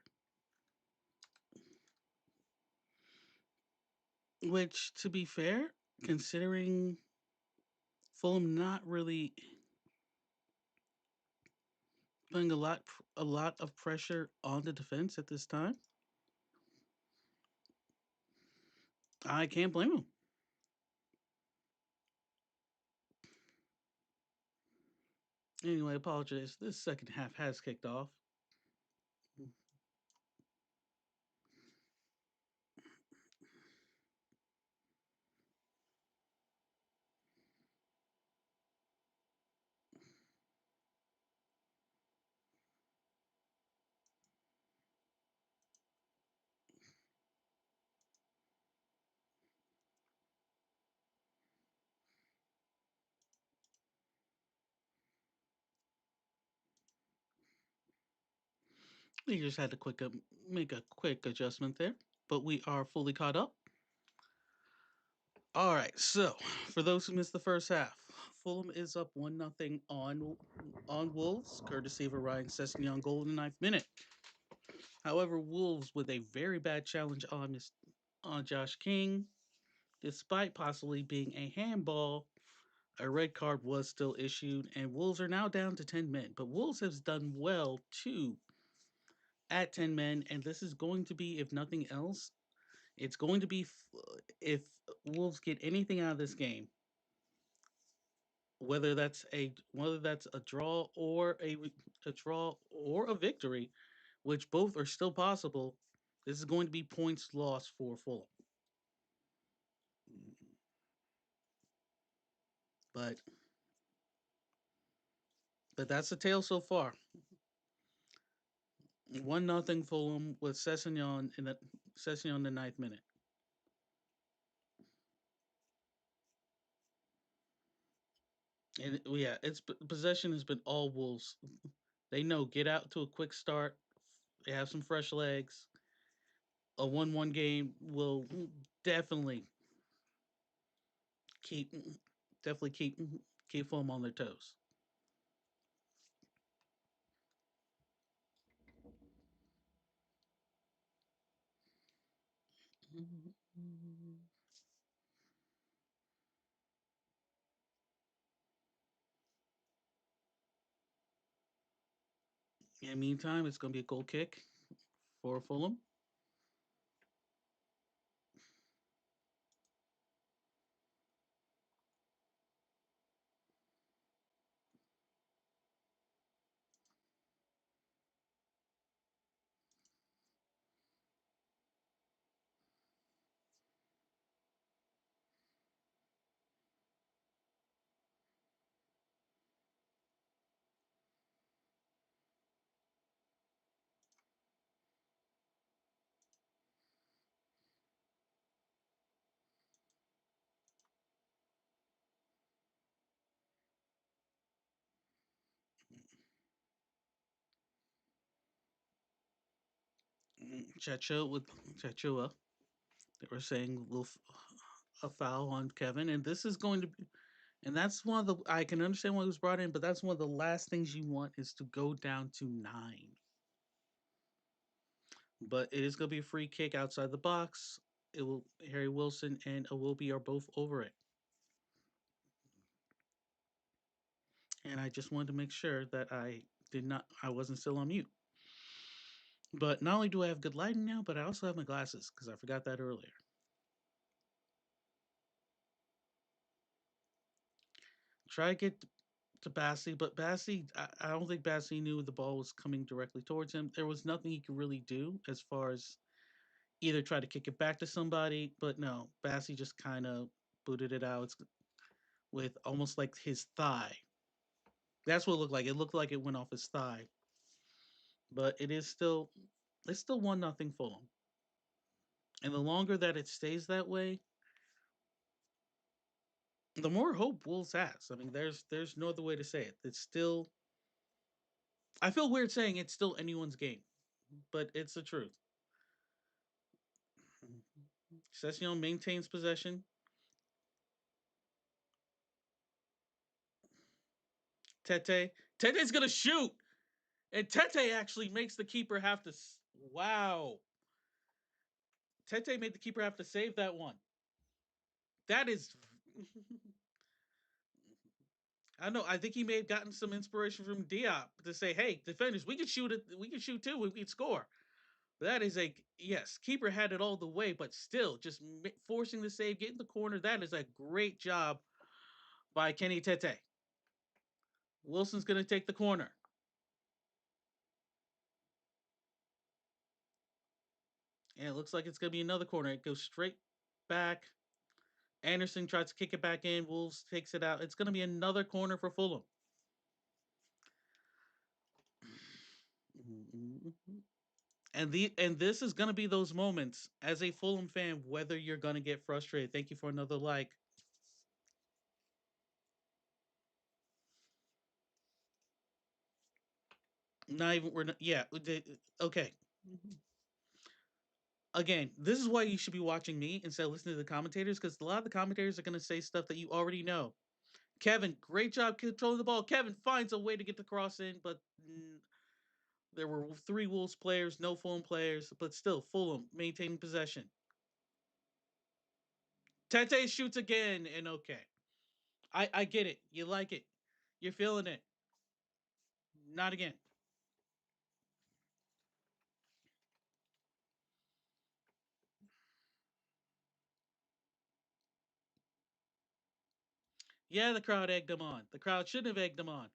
Which, to be fair, considering Fulham not really putting a lot of pressure on the defense at this time, I can't blame them. Anyway, I apologize. This second half has kicked off. We just had to make a quick adjustment there, but we are fully caught up. All right, so for those who missed the first half, Fulham is up 1-0 on Wolves, courtesy of a Ryan Sessegnon goal in the 9th minute. However, Wolves with a very bad challenge on Josh King, despite possibly being a handball, a red card was still issued, and Wolves are now down to 10 men. But Wolves has done well too at 10 men, and this is going to be, if nothing else, it's going to be if Wolves get anything out of this game, whether that's a draw or a draw or a victory, which both are still possible. This is going to be points lost for Fulham. But that's the tale so far. 1-0 Fulham with Sessegnon in the 9th minute. And yeah, its possession has been all Wolves. They know get out to a quick start. They have some fresh legs. A 1-1 game will definitely keep definitely keep Fulham on their toes. In the meantime, it's going to be a goal kick for Fulham. Chacho with Chachua. They were saying a foul on Kevin, and this is going to be, and that's one of the, I can understand why it was brought in, but that's one of the last things you want is to go down to 9. But it is going to be a free kick outside the box. It will Harry Wilson and Awobi are both over it. And I just wanted to make sure that I wasn't still on mute. But not only do I have good lighting now, but I also have my glasses because I forgot that earlier. Try to get to Bassey, but Bassey, I don't think Bassey knew the ball was coming directly towards him. There was nothing he could really do as far as either try to kick it back to somebody, but no, Bassey just kind of booted it out with almost like his thigh. That's what it looked like. It looked like it went off his thigh, but it's still 1-0 Fulham. And the longer that it stays that way, the more hope Wolves has. I mean, there's no other way to say it. It's still, I feel weird saying it's still anyone's game, but it's the truth. Session maintains possession. Tete's gonna shoot, and Tete actually makes the keeper have to. Wow, Tete made the keeper have to save that one. That is, I don't know. I think he may have gotten some inspiration from Diop to say, "Hey, defenders, we can shoot it. We can shoot too. We can score." That is a yes. Keeper had it all the way, but still, just forcing the save, getting the corner. That is a great job by Kenny Tete. Wilson's gonna take the corner. And it looks like it's going to be another corner. It goes straight back. Anderson tries to kick it back in. Wolves takes it out. It's going to be another corner for Fulham. And this is going to be those moments as a Fulham fan, whether you're going to get frustrated. Thank you for another like. Not even we're not, yeah okay. Again, this is why you should be watching me instead of listening to the commentators because a lot of the commentators are going to say stuff that you already know. Kevin, great job controlling the ball. Kevin finds a way to get the cross in, but there were 3 Wolves players, no Fulham players, but still Fulham maintaining possession. Tete shoots again, and okay. I get it. You like it. You're feeling it. Not again. Yeah, the crowd egged him on. The crowd shouldn't have egged him on.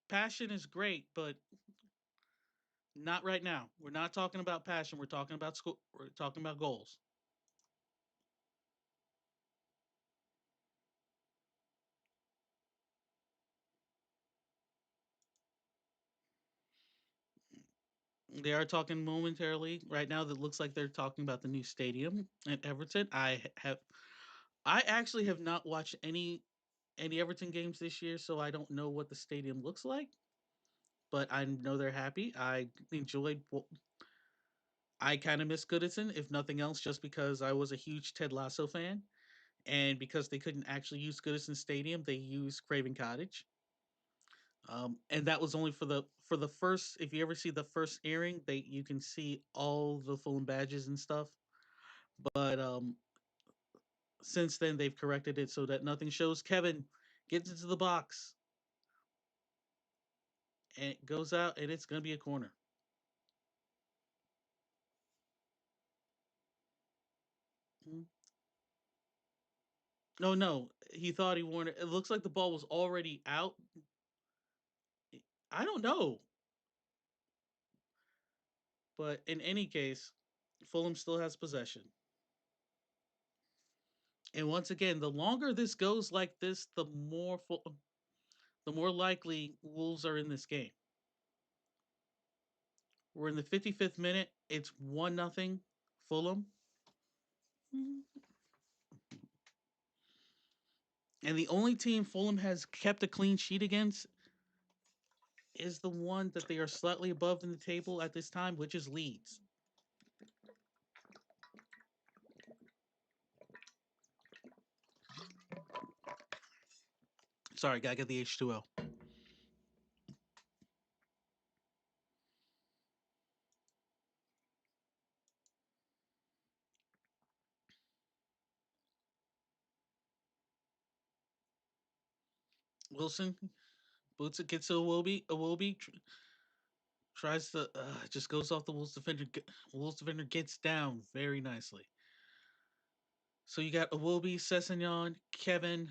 Passion is great, but not right now. We're not talking about passion. We're talking about school. We're talking about goals. They are talking momentarily right now. That looks like they're talking about the new stadium at Everton. I actually have not watched any Everton games this year, so I don't know what the stadium looks like. But I know they're happy. Enjoyed. I kind of miss Goodison, if nothing else, just because I was a huge Ted Lasso fan, and because they couldn't actually use Goodison Stadium, they used Craven Cottage. And that was only for the first. If you ever see the first airing, they you can see all the Fulham badges and stuff. But since then, they've corrected it so that nothing shows. Kevin gets into the box and it goes out, and it's gonna be a corner. Mm. No, no, he thought he warned it. It looks like the ball was already out. I don't know, but in any case, Fulham still has possession. And once again, the longer this goes like this, the more likely Wolves are in this game. We're in the 55th minute. It's 1-0 Fulham. And the only team Fulham has kept a clean sheet against is the one that they are slightly above in the table at this time, which is Leeds. Sorry, gotta get the H2O. Wilson boots it, gets to Iwobi. Iwobi tries to just goes off the Wolves defender. Wolves defender gets down very nicely. So you got Iwobi, Sessegnon, Kevin.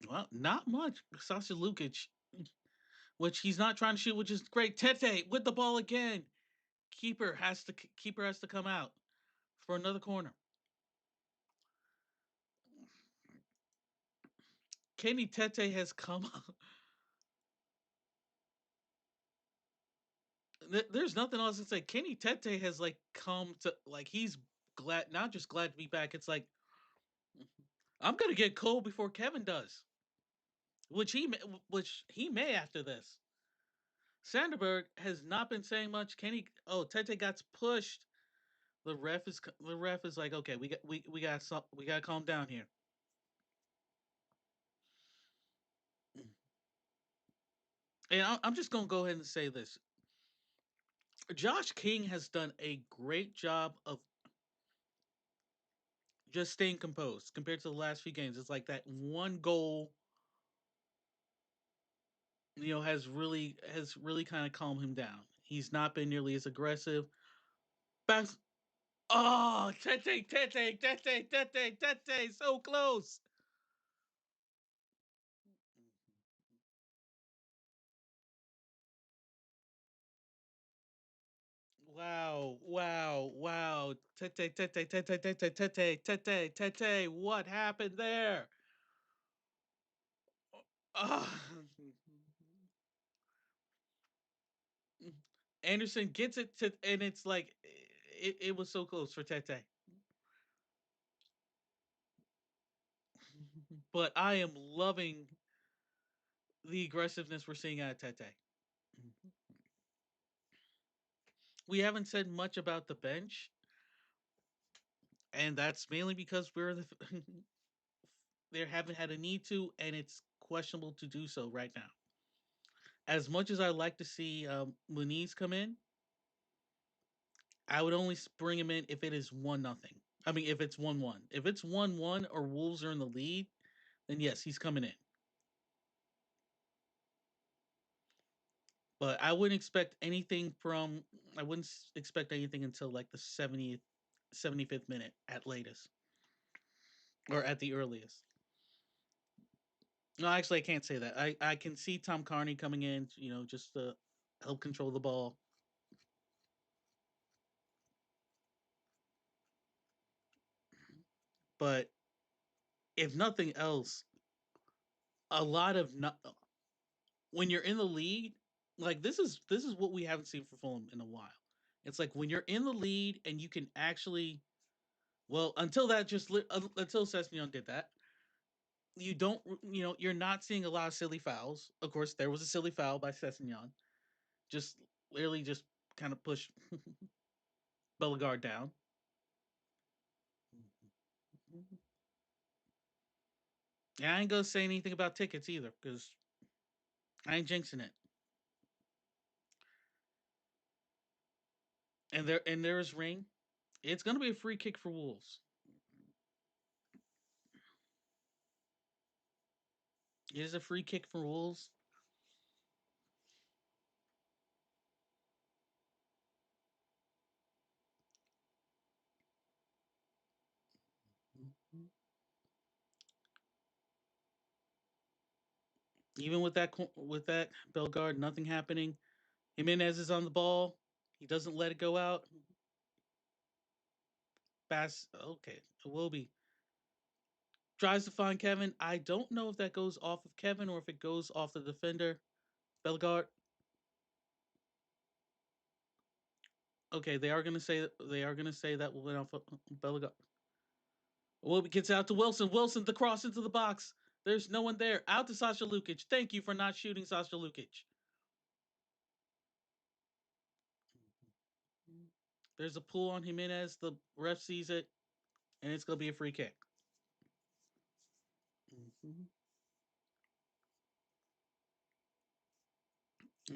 Well, not much. Sasha Lukic, which he's not trying to shoot, which is great. Tete with the ball again. Keeper has to come out for another corner. Kenny Tete has come. There's nothing else to say. Kenny Tete has like come to like he's glad, not just glad to be back. It's like I'm gonna get cold before Kevin does, which he may after this. Sanderberg has not been saying much. Tete got pushed. The ref is like, okay, we got to calm down here. And I'm just gonna go ahead and say this: Josh King has done a great job of just staying composed compared to the last few games. It's like that one goal, has really kind of calmed him down. He's not been nearly as aggressive. Back, oh, Tete, so close. Wow, wow, wow. Tete. What happened there? Ah. Anderson gets it to, and it's like it was so close for Tete. But I am loving the aggressiveness we're seeing out of Tete. We haven't said much about the bench, and that's mainly because they haven't had a need to, and it's questionable to do so right now. As much as I like to see Muniz come in, I would only bring him in if it is 1-0. I mean, if it's 1-1. If it's 1-1 or Wolves are in the lead, then yes, he's coming in. But I wouldn't expect anything until like the 70th, 75th minute at latest, or at the earliest. No, actually, I can't say that. I can see Tom Carney coming in, just to help control the ball. But if nothing else, a lot of when you're in the lead, like this is what we haven't seen for Fulham in a while. It's like when you're in the lead and you can actually, well, until Sessignon did that, you don't, you're not seeing a lot of silly fouls. Of course, there was a silly foul by Sessignon, just literally just kind of pushed Bellegarde down. Yeah, I ain't gonna say anything about tickets either because I ain't jinxing it. And there is ring. It's gonna be a free kick for Wolves. It is a free kick for Wolves. Even with that Bellegarde, nothing happening. Jimenez is on the ball. He doesn't let it go out. Bass, okay, Iwobi tries to find Kevin. I don't know if that goes off of Kevin or if it goes off the defender. Bellegarde. Okay, they are gonna say that will went off of Bellegarde. Iwobi gets out to Wilson. Wilson, the cross into the box. There's no one there. Out to Sasha Lukic. Thank you for not shooting Sasha Lukic. There's a pull on Jimenez. The ref sees it, and it's going to be a free kick.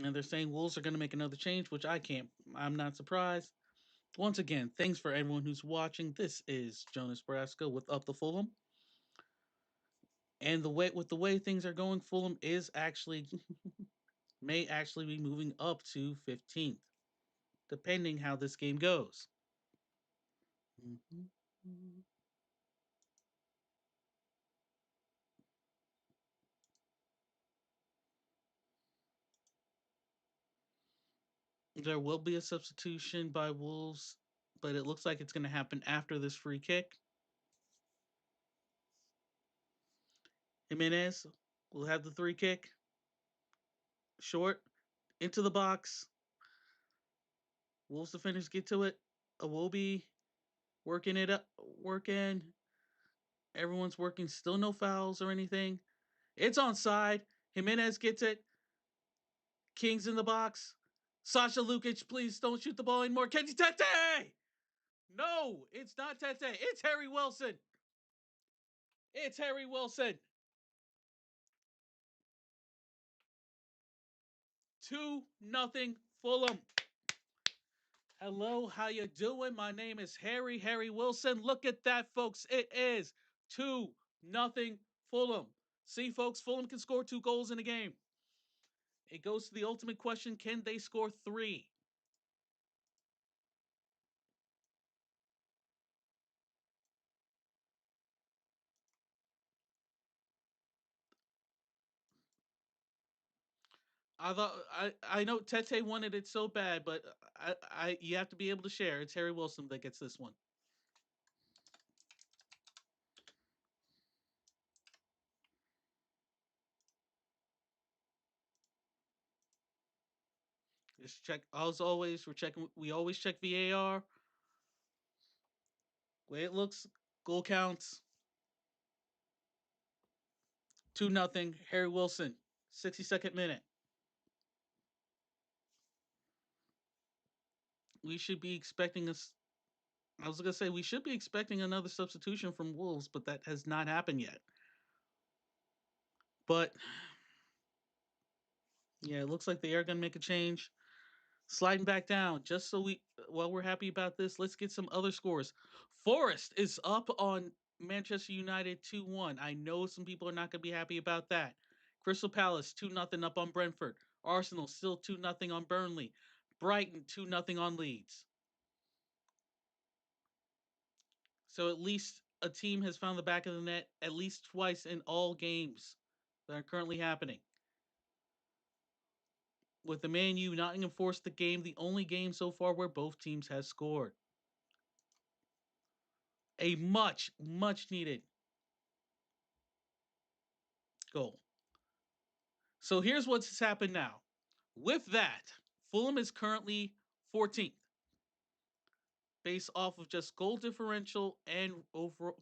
And they're saying Wolves are going to make another change, which I'm not surprised. Once again, thanks for everyone who's watching. This is Jonas Brasco with Up the Fulham. And with the way things are going, Fulham is actually may actually be moving up to 15th, depending how this game goes. There will be a substitution by Wolves, but it looks like it's going to happen after this free kick. Jimenez will have the free kick. Short into the box. Wolves defenders get to it. Iwobi working it up, working. Everyone's working. Still no fouls or anything. It's onside. Jimenez gets it. King's in the box. Sasha Lukic, please don't shoot the ball anymore. Kenji Tete! No, it's not Tete. It's Harry Wilson. It's Harry Wilson. 2-0 Fulham. Hello, how you doing? My name is Harry Wilson. Look at that, folks. It is 2-0 Fulham. See, folks, Fulham can score 2 goals in a game. It goes to the ultimate question, can they score 3? I know Tete wanted it so bad, but you have to be able to share. It's Harry Wilson that gets this one. Just check. As always, we always check VAR. Way it looks, goal counts. 2-0 Harry Wilson. 62nd minute. We should be expecting us. I was gonna say we should be expecting another substitution from Wolves, but that has not happened yet. But yeah, it looks like they are gonna make a change. Sliding back down, just so while we're happy about this, let's get some other scores. Forest is up on Manchester United 2-1. I know some people are not gonna be happy about that. Crystal Palace 2-0 up on Brentford. Arsenal still 2-0 on Burnley. Brighton 2-0 on Leeds. So at least a team has found the back of the net at least twice in all games that are currently happening. With the Man U, Nottingham Forest the game, the only game so far where both teams have scored. A much needed goal. So here's what's happened now. With that, Fulham is currently 14th, based off of just goal differential and overall,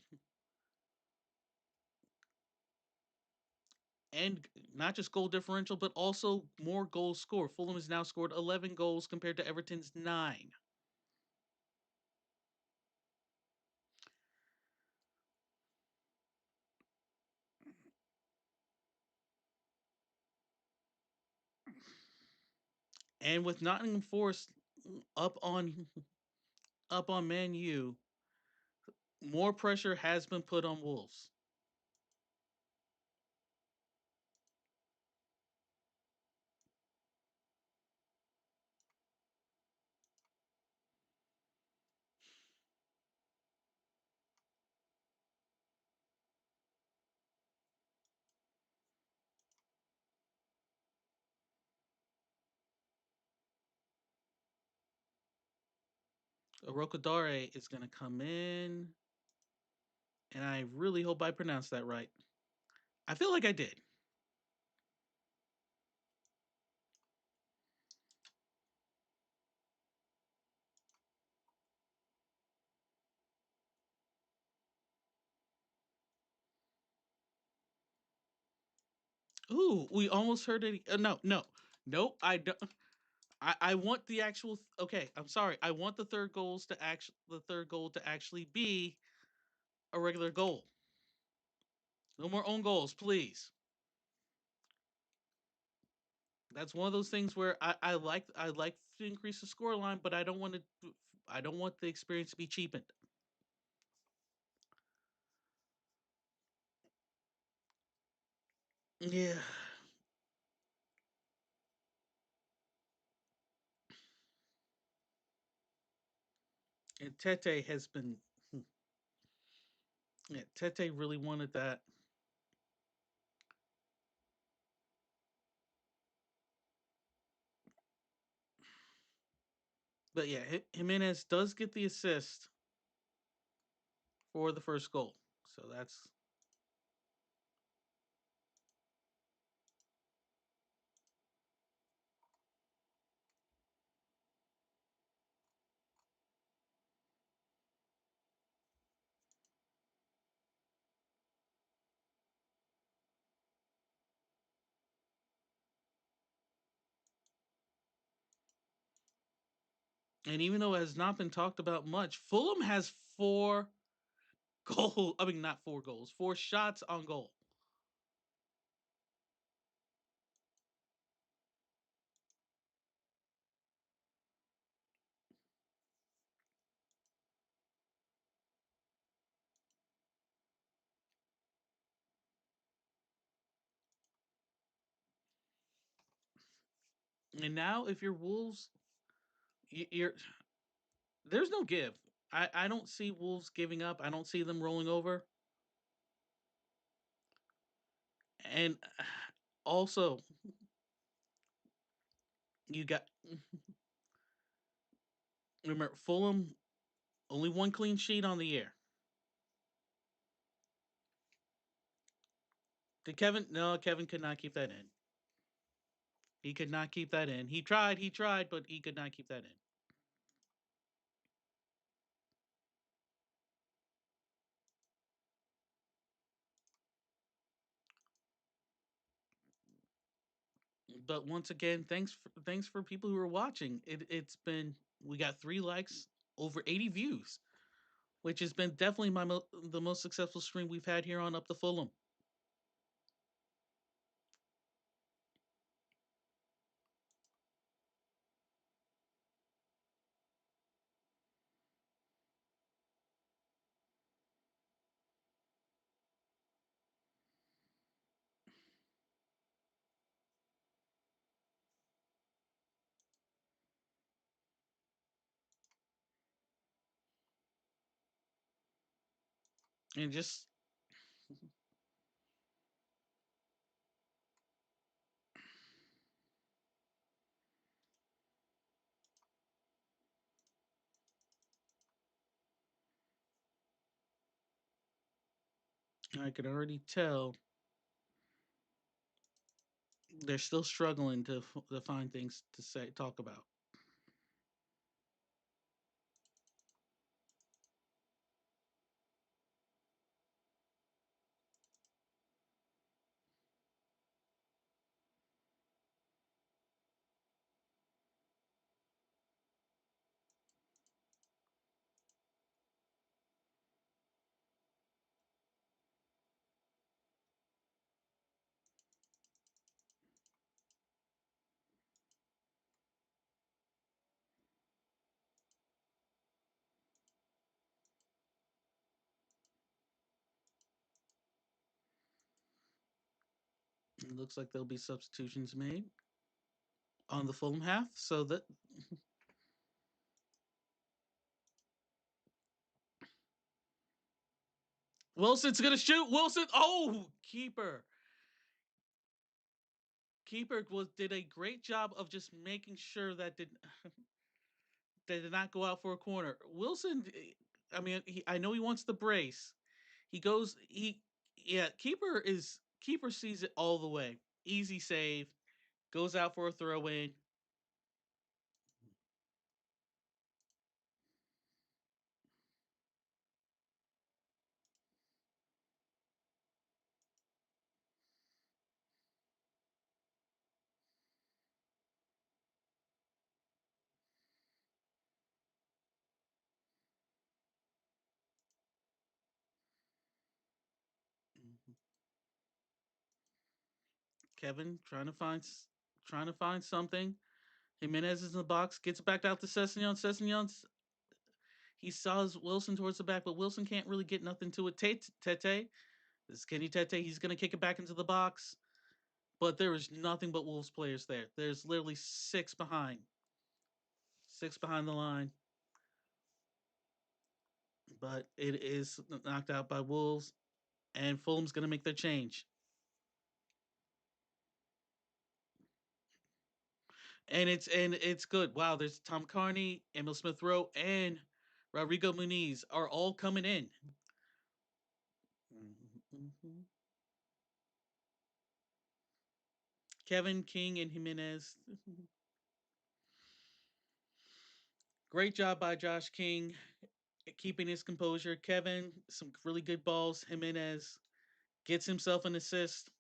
and not just goal differential, but also more goals scored. Fulham has now scored 11 goals compared to Everton's 9. And with Nottingham Forest up on Man U, more pressure has been put on Wolves. Orokodare is going to come in, and I really hope I pronounced that right. I feel like I did. Ooh, we almost heard it. No, no, no. I don't. I want the actual. Okay, I'm sorry. I want the third goal to actually be a regular goal. No more own goals, please. That's one of those things where I like to increase the score line, but I don't want the experience to be cheapened. Yeah, and Tete has been. Yeah, Tete really wanted that. But yeah, Jimenez does get the assist for the first goal. So that's. And even though it has not been talked about much, Fulham has four goal. I mean, not four goals, four shots on goal. And now, if you're Wolves, you're there's no give. I don't see Wolves giving up. I don't see them rolling over. And also, you got remember Fulham only one clean sheet on the year. Did Kevin? No, Kevin could not keep that in. He could not keep that in. He tried, but he could not keep that in. But once again, thanks for people who are watching. It's been we got 3 likes, over 80 views, which has been definitely the most successful stream we've had here on Up the Fulham. And just I could already tell they're still struggling to find things to say talk about. It looks like there'll be substitutions made on the Fulham half, so that Wilson's gonna shoot. Wilson, oh, keeper did a great job of just making sure that did not go out for a corner. Wilson, I mean, I know he wants the brace. He goes, yeah, keeper sees it all the way. Easy save, goes out for a throw in. Kevin trying to find something. Jimenez is in the box, gets it back out to Sessignon. Sessignon, he saws Wilson towards the back, but Wilson can't really get nothing to it. Tete, this is Kenny Tete. He's going to kick it back into the box, but there is nothing but Wolves players there. There's literally six behind the line, but it is knocked out by Wolves, and Fulham's going to make their change. And it's good. Wow, there's Tom Carney, Emil Smith Rowe, and Rodrigo Muniz are all coming in. Kevin, King, and Jimenez. Great job by Josh King keeping his composure. Kevin, some really good balls. Jimenez gets himself an assist.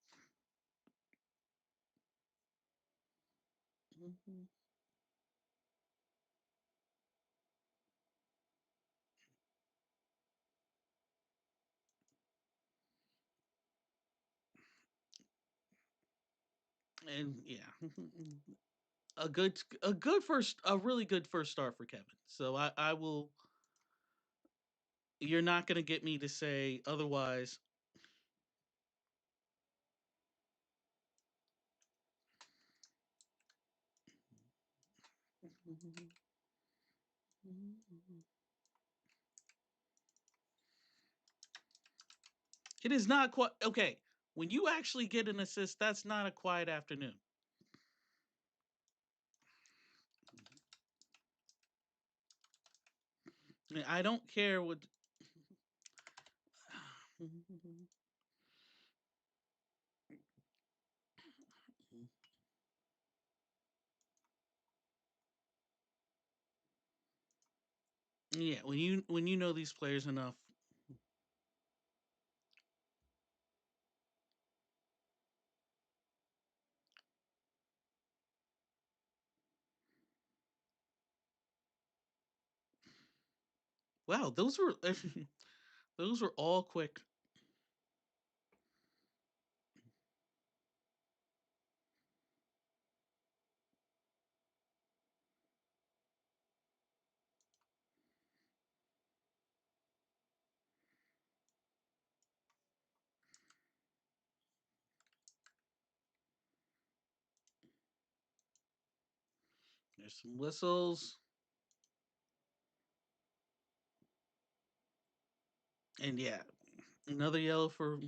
And yeah, a really good first start for Kevin. So I will. You're not going to get me to say otherwise. It is not quite okay. When you actually get an assist, that's not a quiet afternoon. I don't care what. Yeah, when you know these players enough. Wow, those were those were all quick. There's some whistles, and yeah, another yellow for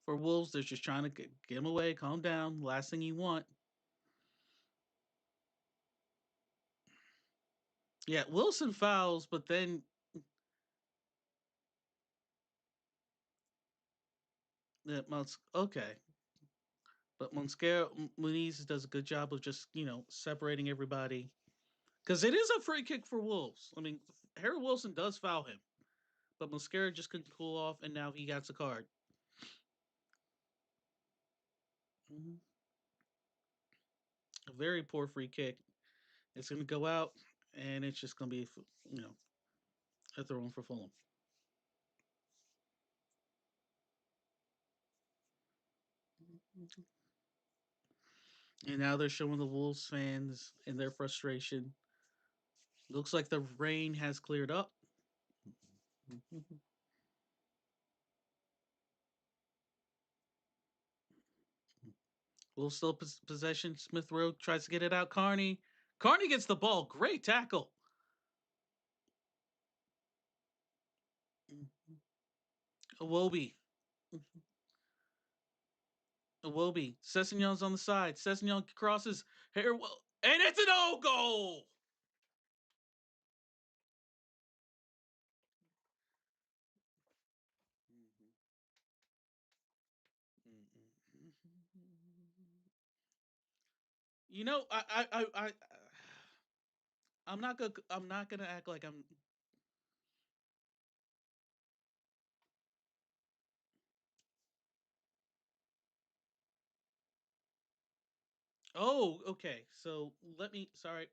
Wolves. They're just trying to get him away. Calm down. Last thing you want. Yeah, Wilson fouls, but then okay. But Muniz does a good job of just separating everybody because it is a free kick for Wolves. I mean, Harry Wilson does foul him, but Mosquera just couldn't cool off, and now he got a card. Mm-hmm. A very poor free kick. It's going to go out, and it's just going to be a throw in for Fulham. And now they're showing the Wolves fans and their frustration. Looks like the rain has cleared up. Wolves still possession. Smith Rowe tries to get it out. Carney gets the ball. Great tackle. Iwobi. Iwobi. Sessignon's on the side. Sessignon crosses. Here, and it's an O goal. You know, I'm not gonna act like I'm. Oh, okay. So let me. Sorry.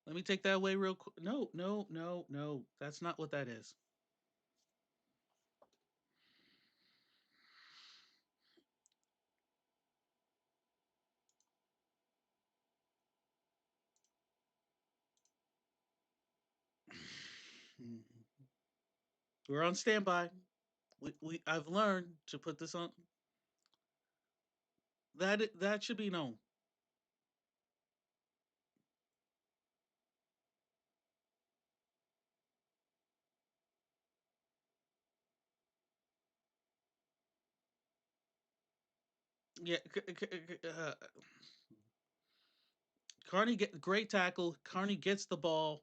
Let me take that away real quick. No. That's not what that is. We're on standby. I've learned to put this on. That should be known. Yeah, Carney get great tackle. Carney gets the ball.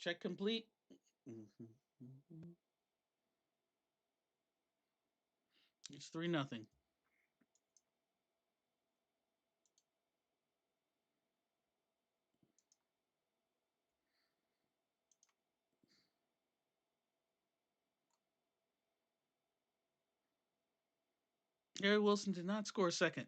Check complete. It's 3-0. Gary Wilson did not score a second.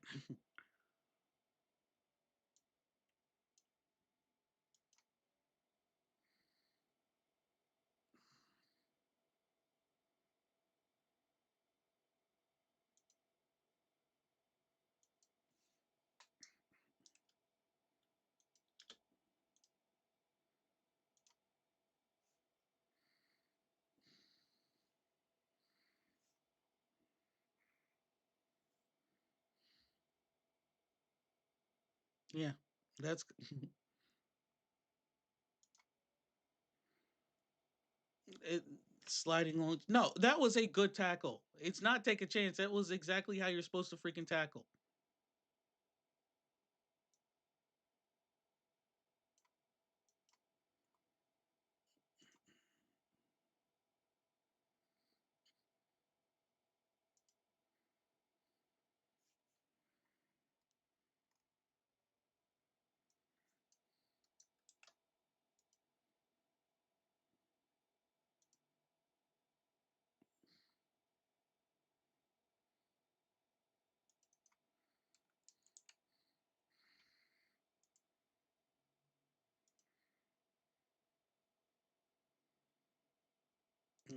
Yeah, that's it, sliding on. No, that was a good tackle. It's not take a chance. That was exactly how you're supposed to freaking tackle.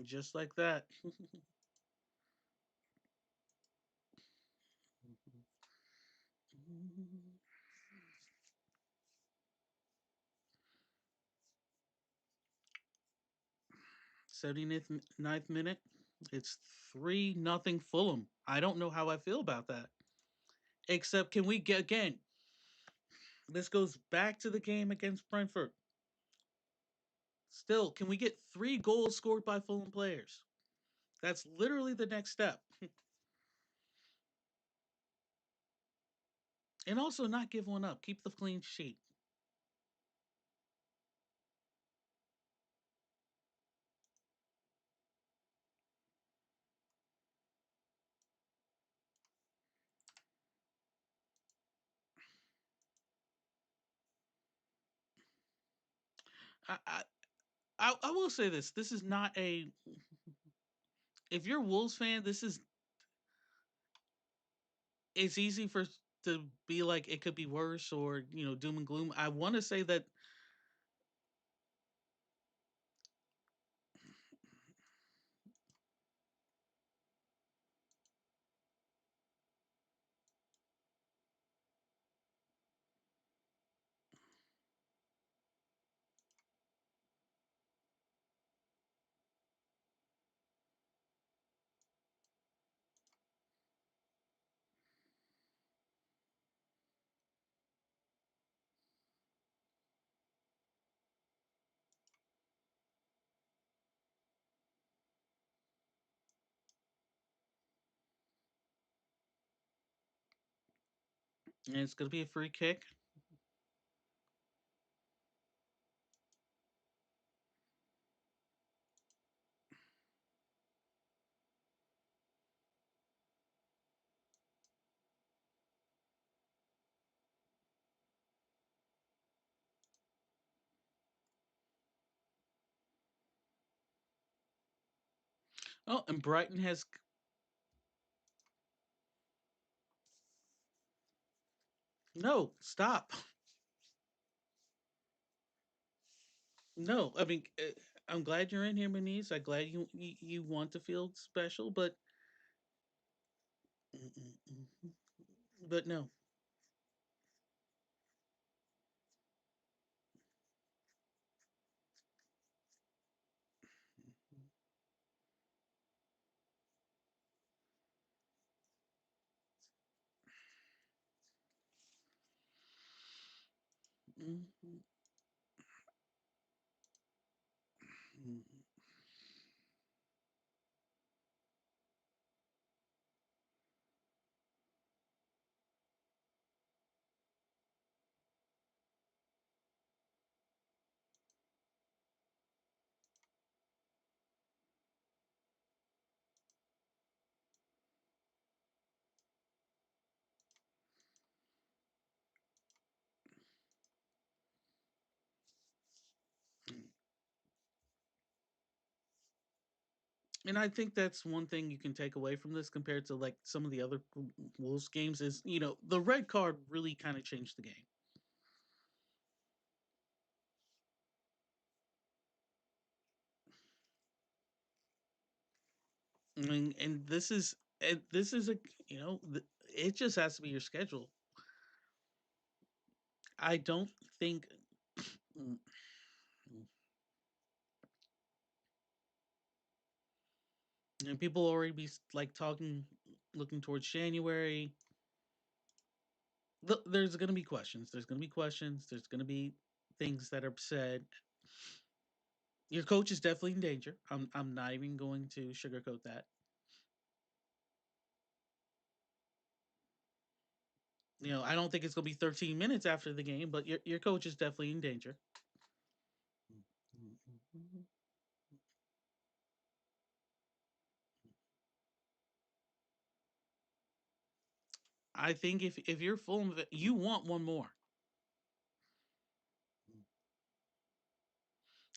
Just like that. 79th minute. It's 3-0 Fulham. I don't know how I feel about that. Except, can we get again? This goes back to the game against Brentford. Still, can we get 3 goals scored by Fulham players? That's literally the next step. And also, not give one up. Keep the clean sheet. I, I I will say this. This is not a. If you're a Wolves fan, this is. It's easy for to be like it could be worse or doom and gloom. I want to say that it's going to be a free kick. Oh, and Brighton has. No, stop. No, I mean, I'm glad you're in here, Maniz. I'm glad you want to feel special, but But no. And I think that's one thing you can take away from this compared to like some of the other Wolves games is, the red card really kind of changed the game. I mean, and this is a, it just has to be your schedule. I don't think mm, and people already be like talking, looking towards January. There's going to be questions. There's going to be questions. There's going to be things that are said. Your coach is definitely in danger. I'm not even going to sugarcoat that. I don't think it's going to be 13 minutes after the game, but your coach is definitely in danger. I think if you're Fulham, you want one more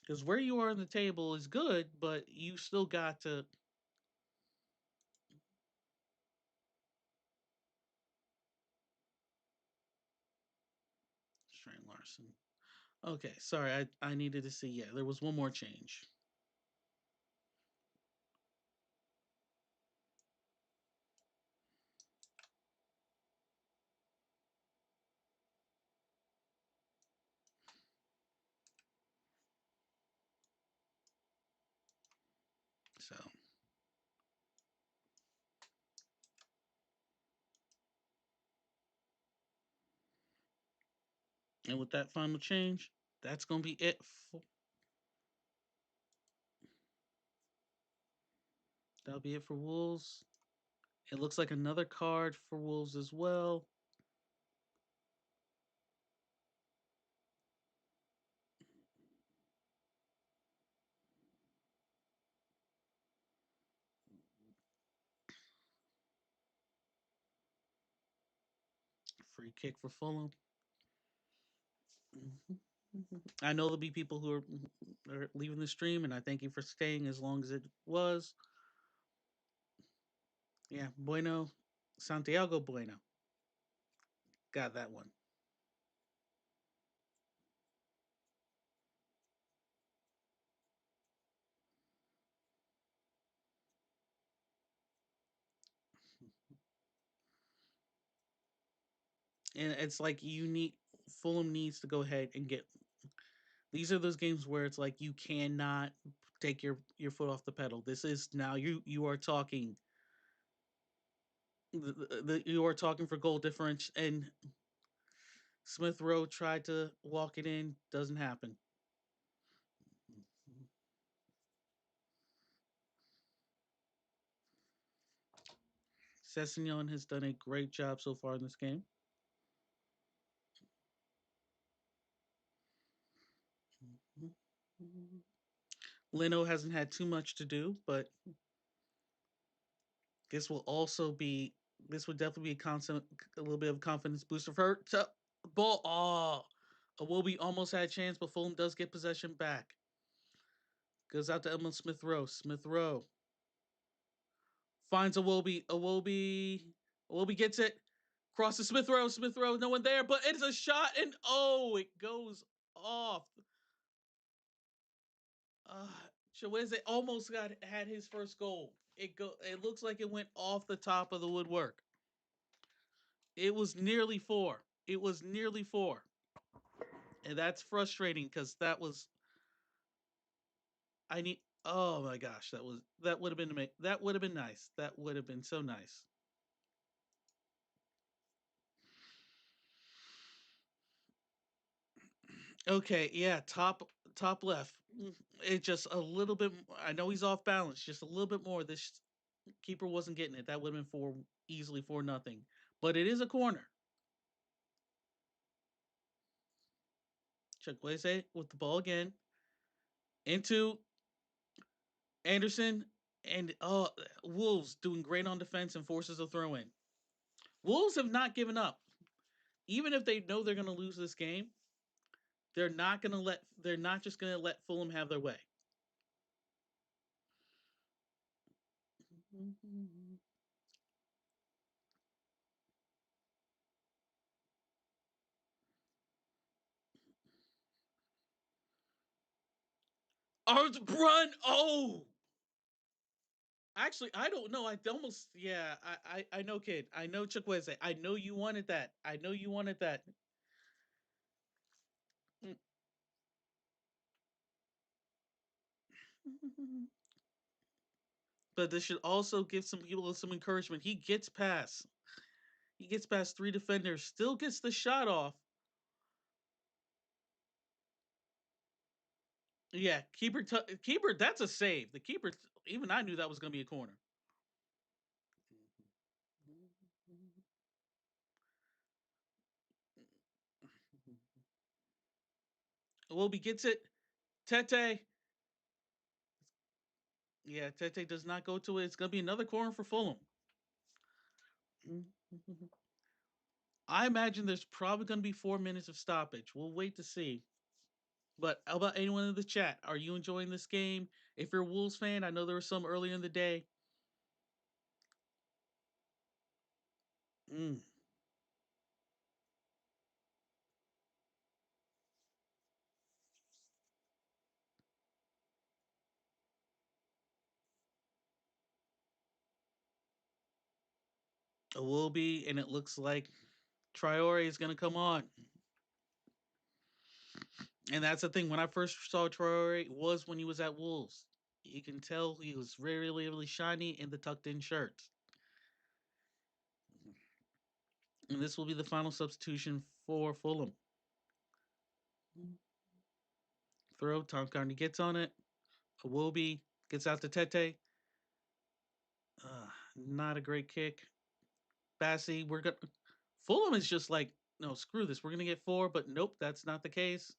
because where you are on the table is good, but you still got to strain Larson. Okay, sorry, I needed to see. Yeah, there was one more change. So, and with that final change, that's gonna be it. That'll be it for Wolves. It looks like another card for Wolves as well. Free kick for Fulham. I know there'll be people who are leaving the stream, and I thank you for staying as long as it was. Yeah, Bueno, Santiago Bueno got that one. And it's like Fulham needs to go ahead and get. These are those games where it's like you cannot take your foot off the pedal. This is now you are talking. You are talking for goal difference, and Smith Rowe tried to walk it in. Doesn't happen. Sessignon has done a great job so far in this game. Leno hasn't had too much to do, but this will also be this would definitely be a little bit of a confidence booster for her. To ball, Iwobi almost had a chance, but Fulham does get possession back. Goes out to Emil Smith Rowe. Smith Rowe finds Iwobi. Iwobi gets it. Crosses Smith Rowe. Smith Rowe. No one there, but it's a shot, and it goes off. Uh, Chiweze almost had his first goal. It looks like it went off the top of the woodwork. It was nearly 4. It was nearly 4. And that's frustrating because that was I need oh my gosh, that would have been that would have been nice. That would have been so nice. Okay, yeah, top left. It just a little bit. I know he's off balance, just a little bit more. This keeper wasn't getting it. That would have been for easily 4-0. But it is a corner. Chukwueze with the ball again into Anderson, and Wolves doing great on defense and forces a throw in. Wolves have not given up, even if they know they're going to lose this game. They're not going to let. They're not just going to let Fulham have their way. Oh, run! Oh, actually, I don't know. I almost, yeah. I know, kid. I know, Chukwueze. I know you wanted that. I know you wanted that. But this should also give some people some encouragement. He gets past. He gets past 3 defenders. Still gets the shot off. Yeah, keeper. That's a save. The keeper. Even I knew that was going to be a corner. Iwobi gets it. Tete. Yeah, Tete does not go to it. It's going to be another corner for Fulham. I imagine there's probably going to be 4 minutes of stoppage. We'll wait to see. But how about anyone in the chat? Are you enjoying this game? If you're a Wolves fan, I know there were some earlier in the day. Mm. It will be, and it looks like Traore is going to come on. And that's the thing. When I first saw Traore, was when he was at Wolves. You can tell he was really, really shiny in the tucked-in shirts. And this will be the final substitution for Fulham. Throw. Tom Carney gets on it. Iwobi gets out to Tete. Not a great kick. Bassi, we're going to. Fulham is just like, no, screw this. We're going to get 4, but nope, that's not the case.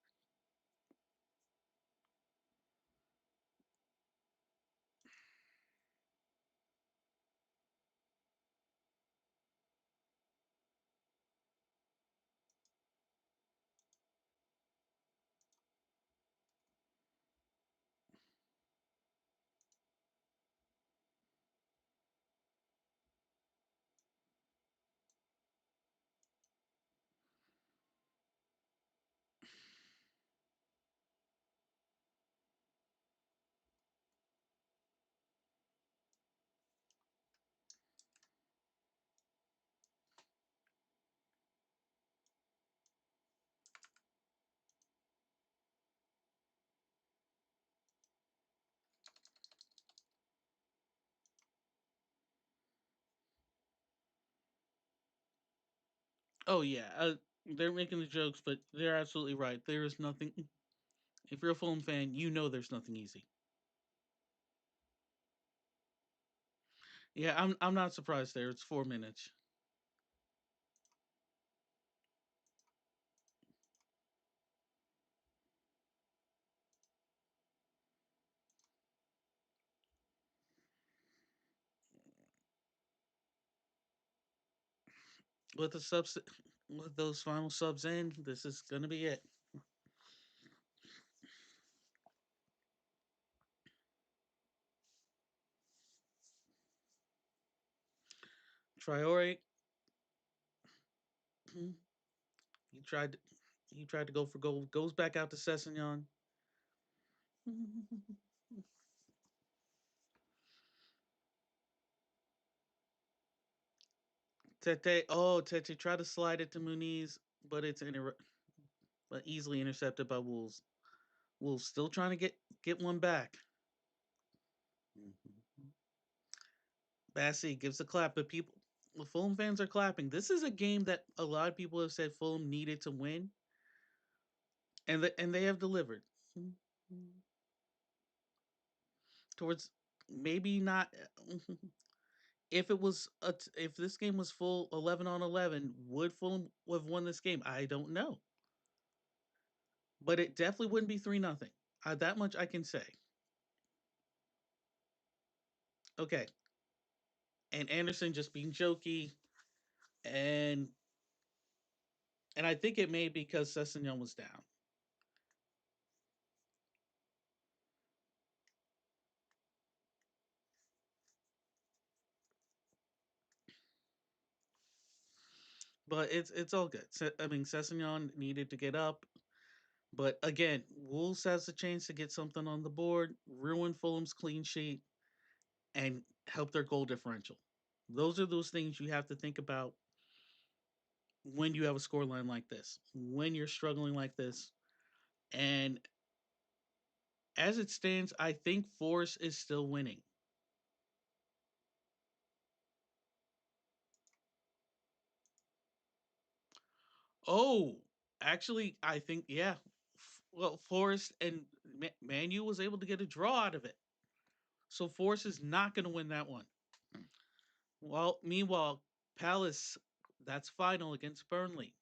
Oh, yeah. They're making the jokes, but they're absolutely right. There is nothing. If you're a Fulham fan, you know there's nothing easy. Yeah, I'm not surprised there. It's 4 minutes. With the subs, with those final subs in, this is gonna be it. Traore, he tried. He tried to go for goal. Goes back out to Sessegnon. Tete tried to slide it to Muniz, but but easily intercepted by Wolves. Wolves still trying to get one back. Bassi gives a clap, but the Fulham fans are clapping. This is a game that a lot of people have said Fulham needed to win, and they have delivered. Towards maybe not. If this game was full 11-on-11, would Fulham have won this game? I don't know, but it definitely wouldn't be 3-0. That much I can say. Okay, and Anderson just being jokey, and I think it may be because Sessegnon was down. But it's all good. I mean, Sessegnon needed to get up, but again, Wolves has a chance to get something on the board, ruin Fulham's clean sheet, and help their goal differential. Those are those things you have to think about when you have a scoreline like this, when you're struggling like this. And as it stands, I think Forest is still winning. Oh, actually, I think, yeah. Well, Forest and Manu was able to get a draw out of it. So Forest is not going to win that one. Well, meanwhile, Palace, that's final against Burnley.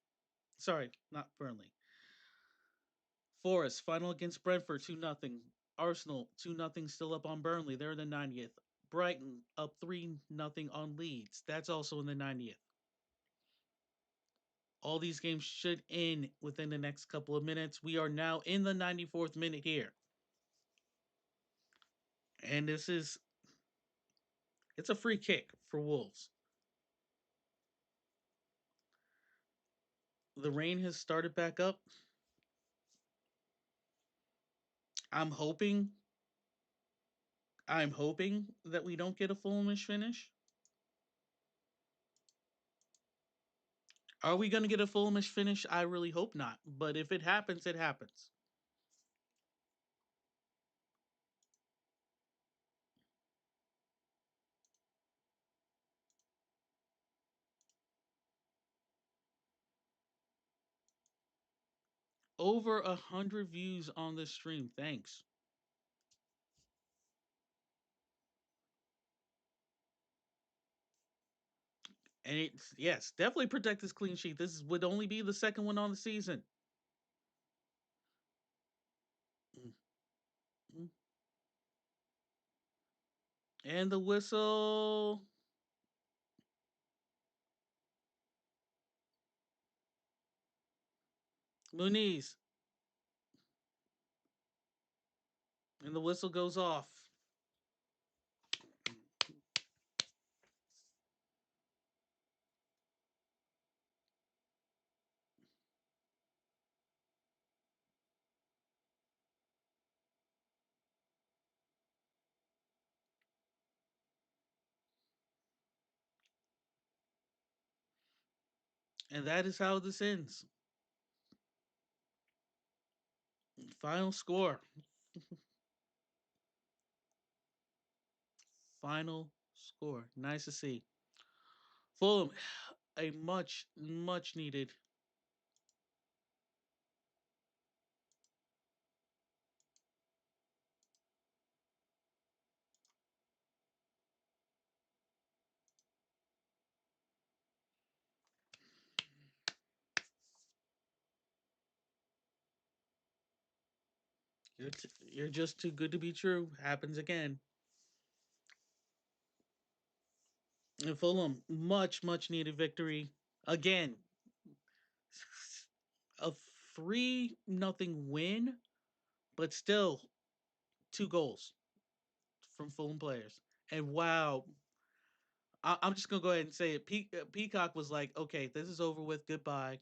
Sorry, not Burnley. Forest, final against Brentford, 2-0. Arsenal, 2-0, still up on Burnley. They're in the 90th. Brighton, up 3-0 on Leeds. That's also in the 90th. All these games should end within the next couple of minutes. We are now in the 94th minute here. And it's a free kick for Wolves. The rain has started back up. I'm hoping that we don't get a Fulhamish finish. Are we going to get a Fulhamish finish? I really hope not. But if it happens, it happens. Over 100 views on this stream. Thanks. And it's, yes, definitely protect this clean sheet. Would only be the second one on the season. Mm-hmm. And the whistle. Muniz. And the whistle goes off. And that is how this ends. Final score. Final score. Nice to see. Fulham, a much, much needed. You're just too good to be true. Happens again. And Fulham, much, much needed victory. Again, a 3-0 win, but still 2 goals from Fulham players. And wow, I'm just gonna go ahead and say it. Peacock was like, "Okay, this is over with. Goodbye.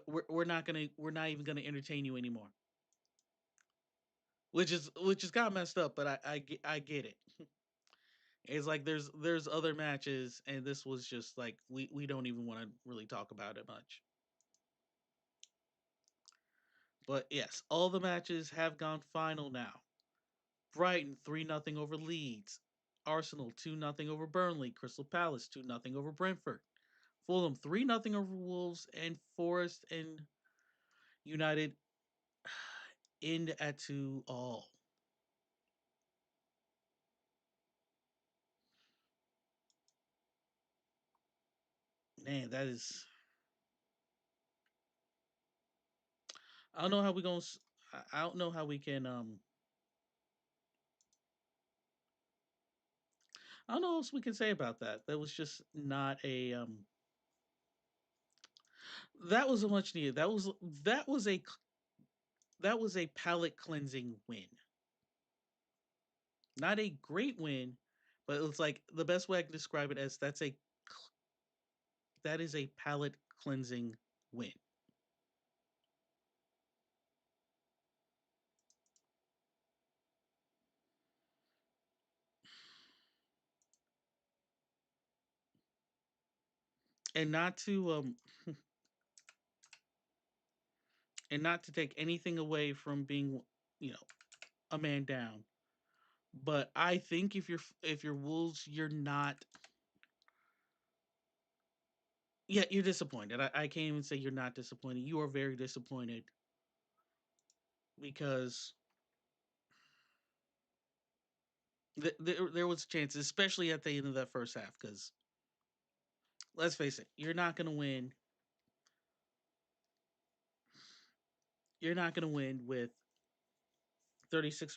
We're not even gonna entertain you anymore." Which is kind of messed up, but I get it. It's like there's other matches, and this was just like we don't even want to really talk about it much. But yes, all the matches have gone final now. Brighton 3-0 over Leeds. Arsenal 2-0 over Burnley. Crystal Palace 2-0 over Brentford. Fulham 3-0 over Wolves, and Forest and United end at 2-2. Man, that is. I don't know how we going. I don't know how we can. I don't know what else we can say about that. That was just not a. That was a much needed. That was a palate cleansing win. Not a great win, but it's like the best way I can describe it as that is a palate cleansing win. And not to take anything away from being, you know, a man down. But I think if you're Wolves, you're not. Yeah, you're disappointed. I can't even say you're not disappointed. You are very disappointed because there was a chance, especially at the end of that first half. Because let's face it, you're not going to win. You're not going to win with 36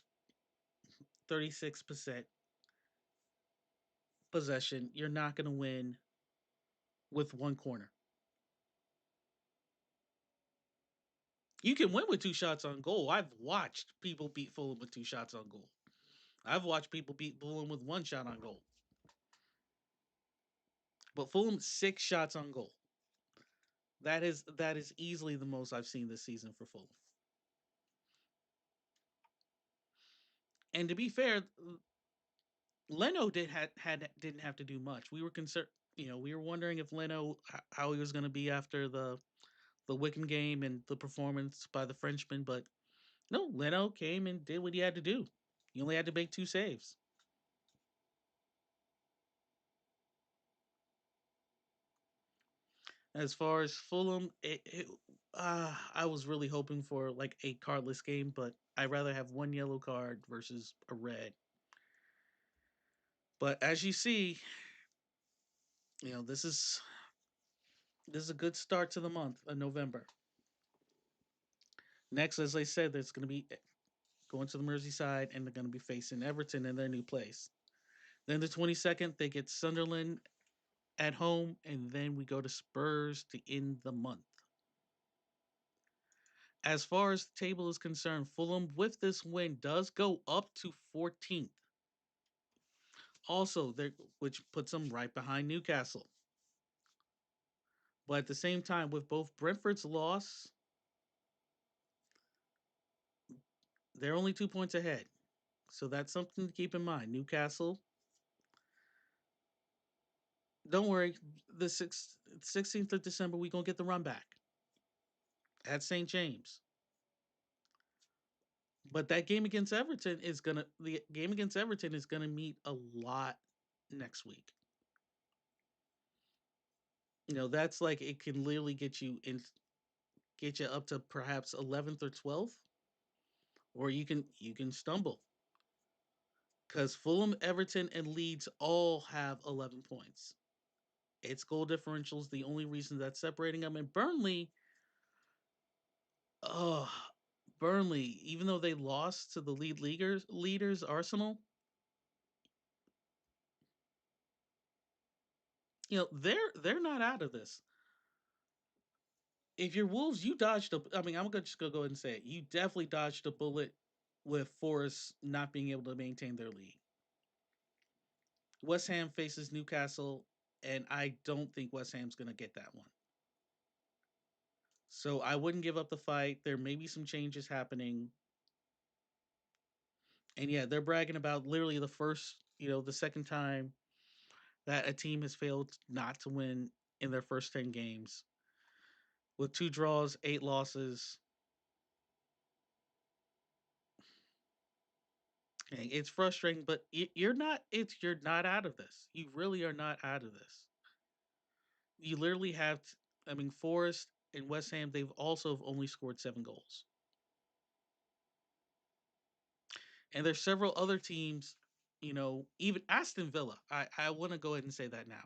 36% possession. You're not going to win with one corner. You can win with two shots on goal. I've watched people beat Fulham with two shots on goal. I've watched people beat Fulham with one shot on goal. But Fulham 6 shots on goal. That is easily the most I've seen this season for Fulham. And to be fair, Leno didn't have to do much. We were concerned, we were wondering if Leno how he was going to be after the Wycombe game and the performance by the Frenchman, but no, Leno came and did what he had to do. He only had to make 2 saves. As far as Fulham, I was really hoping for like a cardless game, but I'd rather have one yellow card versus a red. But as you see, this is a good start to the month of November. Next, as I said, there's going to be going to the Merseyside, and they're going to be facing Everton in their new place. Then the 22nd, they get Sunderland at home, and then we go to Spurs to end the month. As far as the table is concerned, Fulham with this win does go up to 14th. Also, which puts them right behind Newcastle. But at the same time, with both Brentford's loss, they're only 2 points ahead. So that's something to keep in mind. Newcastle, don't worry, the 16th of December, we're going to get the run back at St. James. But that game against Everton the game against Everton is gonna meet a lot next week. That's like it can literally get you up to perhaps 11th or 12th, or you can stumble because Fulham, Everton, and Leeds all have 11 points. It's goal differentials the only reason that's separating them. And oh, Burnley, even though they lost to the leaders Arsenal, they're not out of this. If you're Wolves, you dodged a. I mean, I'm gonna just go ahead and say it. You definitely dodged a bullet with Forest not being able to maintain their lead. West Ham faces Newcastle, and I don't think West Ham's gonna get that one. So I wouldn't give up the fight. There may be some changes happening, and yeah, they're bragging about literally the first the second time that a team has failed not to win in their first 10 games with 2 draws, 8 losses. It's frustrating, but you're not out of this. You really are not out of this. You literally have I mean, Forest and West Ham, they've also only scored 7 goals. And there's several other teams, even Aston Villa. I want to go ahead and say that now.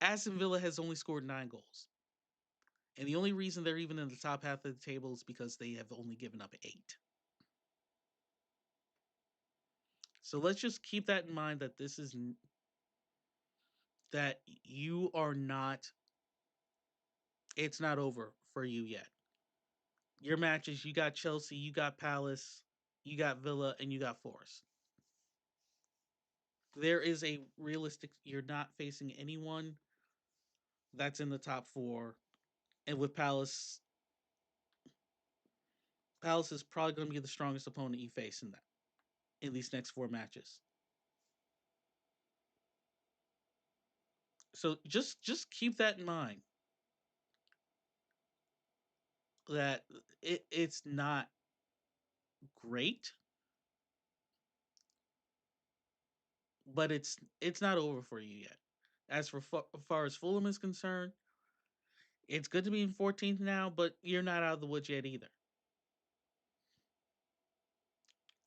Aston Villa has only scored 9 goals. And the only reason they're even in the top half of the table is because they have only given up 8. So let's just keep that in mind that that you are not, it's not over for you yet. Your matches, you got Chelsea, you got Palace, you got Villa, and you got Forest. There is a realistic, you're not facing anyone that's in the top 4. And with Palace is probably going to be the strongest opponent you face in these next 4 matches. So just keep that in mind that it's not great, but it's not over for you yet. As far as Fulham is concerned, it's good to be in 14th now, but you're not out of the woods yet either.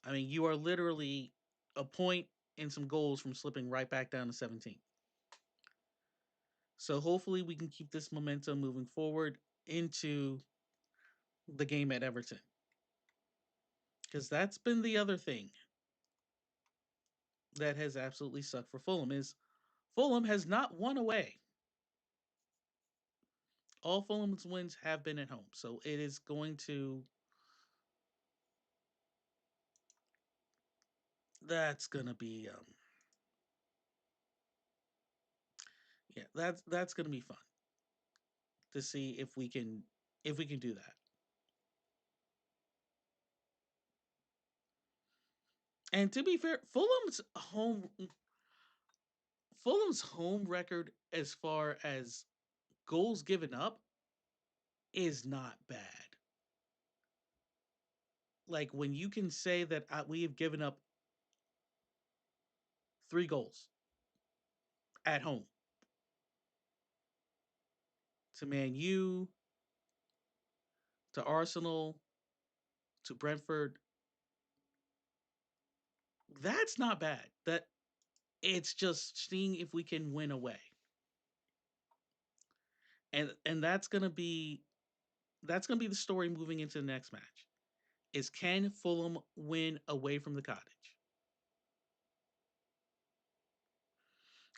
I mean, you are literally a point and some goals from slipping right back down to 17th. So hopefully we can keep this momentum moving forward into the game at Everton. Because that's been the other thing that has absolutely sucked for Fulham is Fulham has not won away. All Fulham's wins have been at home. So it is going to, that's going to be yeah, that's going to be fun to see if we can do that. And to be fair, Fulham's home record as far as goals given up is not bad. Like when you can say that we have given up 3 goals at home to Man U, to Arsenal, to Brentford, that's not bad. That it's just seeing if we can win away. And that's gonna be the story moving into the next match. Is can Fulham win away from the Cottage?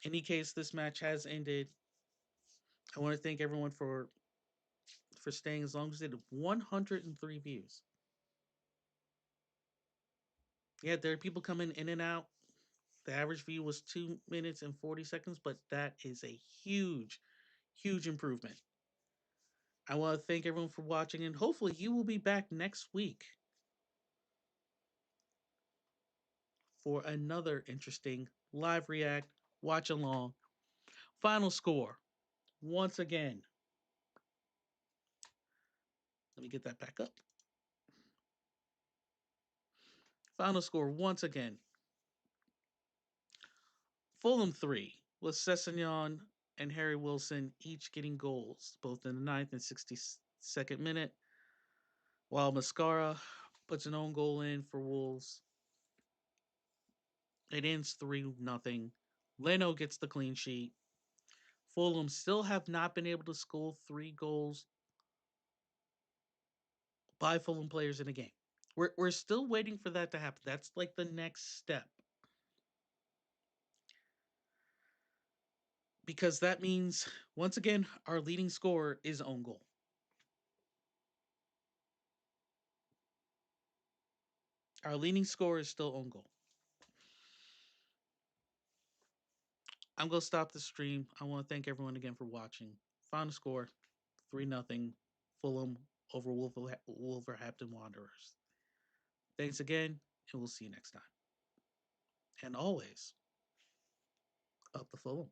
In any case, this match has ended. I want to thank everyone for staying as long as they did. 103 views. Yeah, there are people coming in and out. The average view was 2 minutes and 40 seconds, but that is a huge, huge improvement. I want to thank everyone for watching, and hopefully you will be back next week for another interesting live react, watch along. Final score, once again. Let me get that back up. Final score, once again. Fulham 3, with Sessegnon and Harry Wilson each getting goals, both in the 9th and 62nd minute, while Mascara puts an own goal in for Wolves. It ends 3-0. Leno gets the clean sheet. Fulham still have not been able to score 3 goals by Fulham players in a game. We're still waiting for that to happen. That's like the next step. Because that means, once again, our leading scorer is own goal. Our leading scorer is still own goal. I'm going to stop the stream. I want to thank everyone again for watching. Final score, 3-0. Fulham over Wolverhampton Wanderers. Thanks again, and we'll see you next time. And always, Up the Fulham.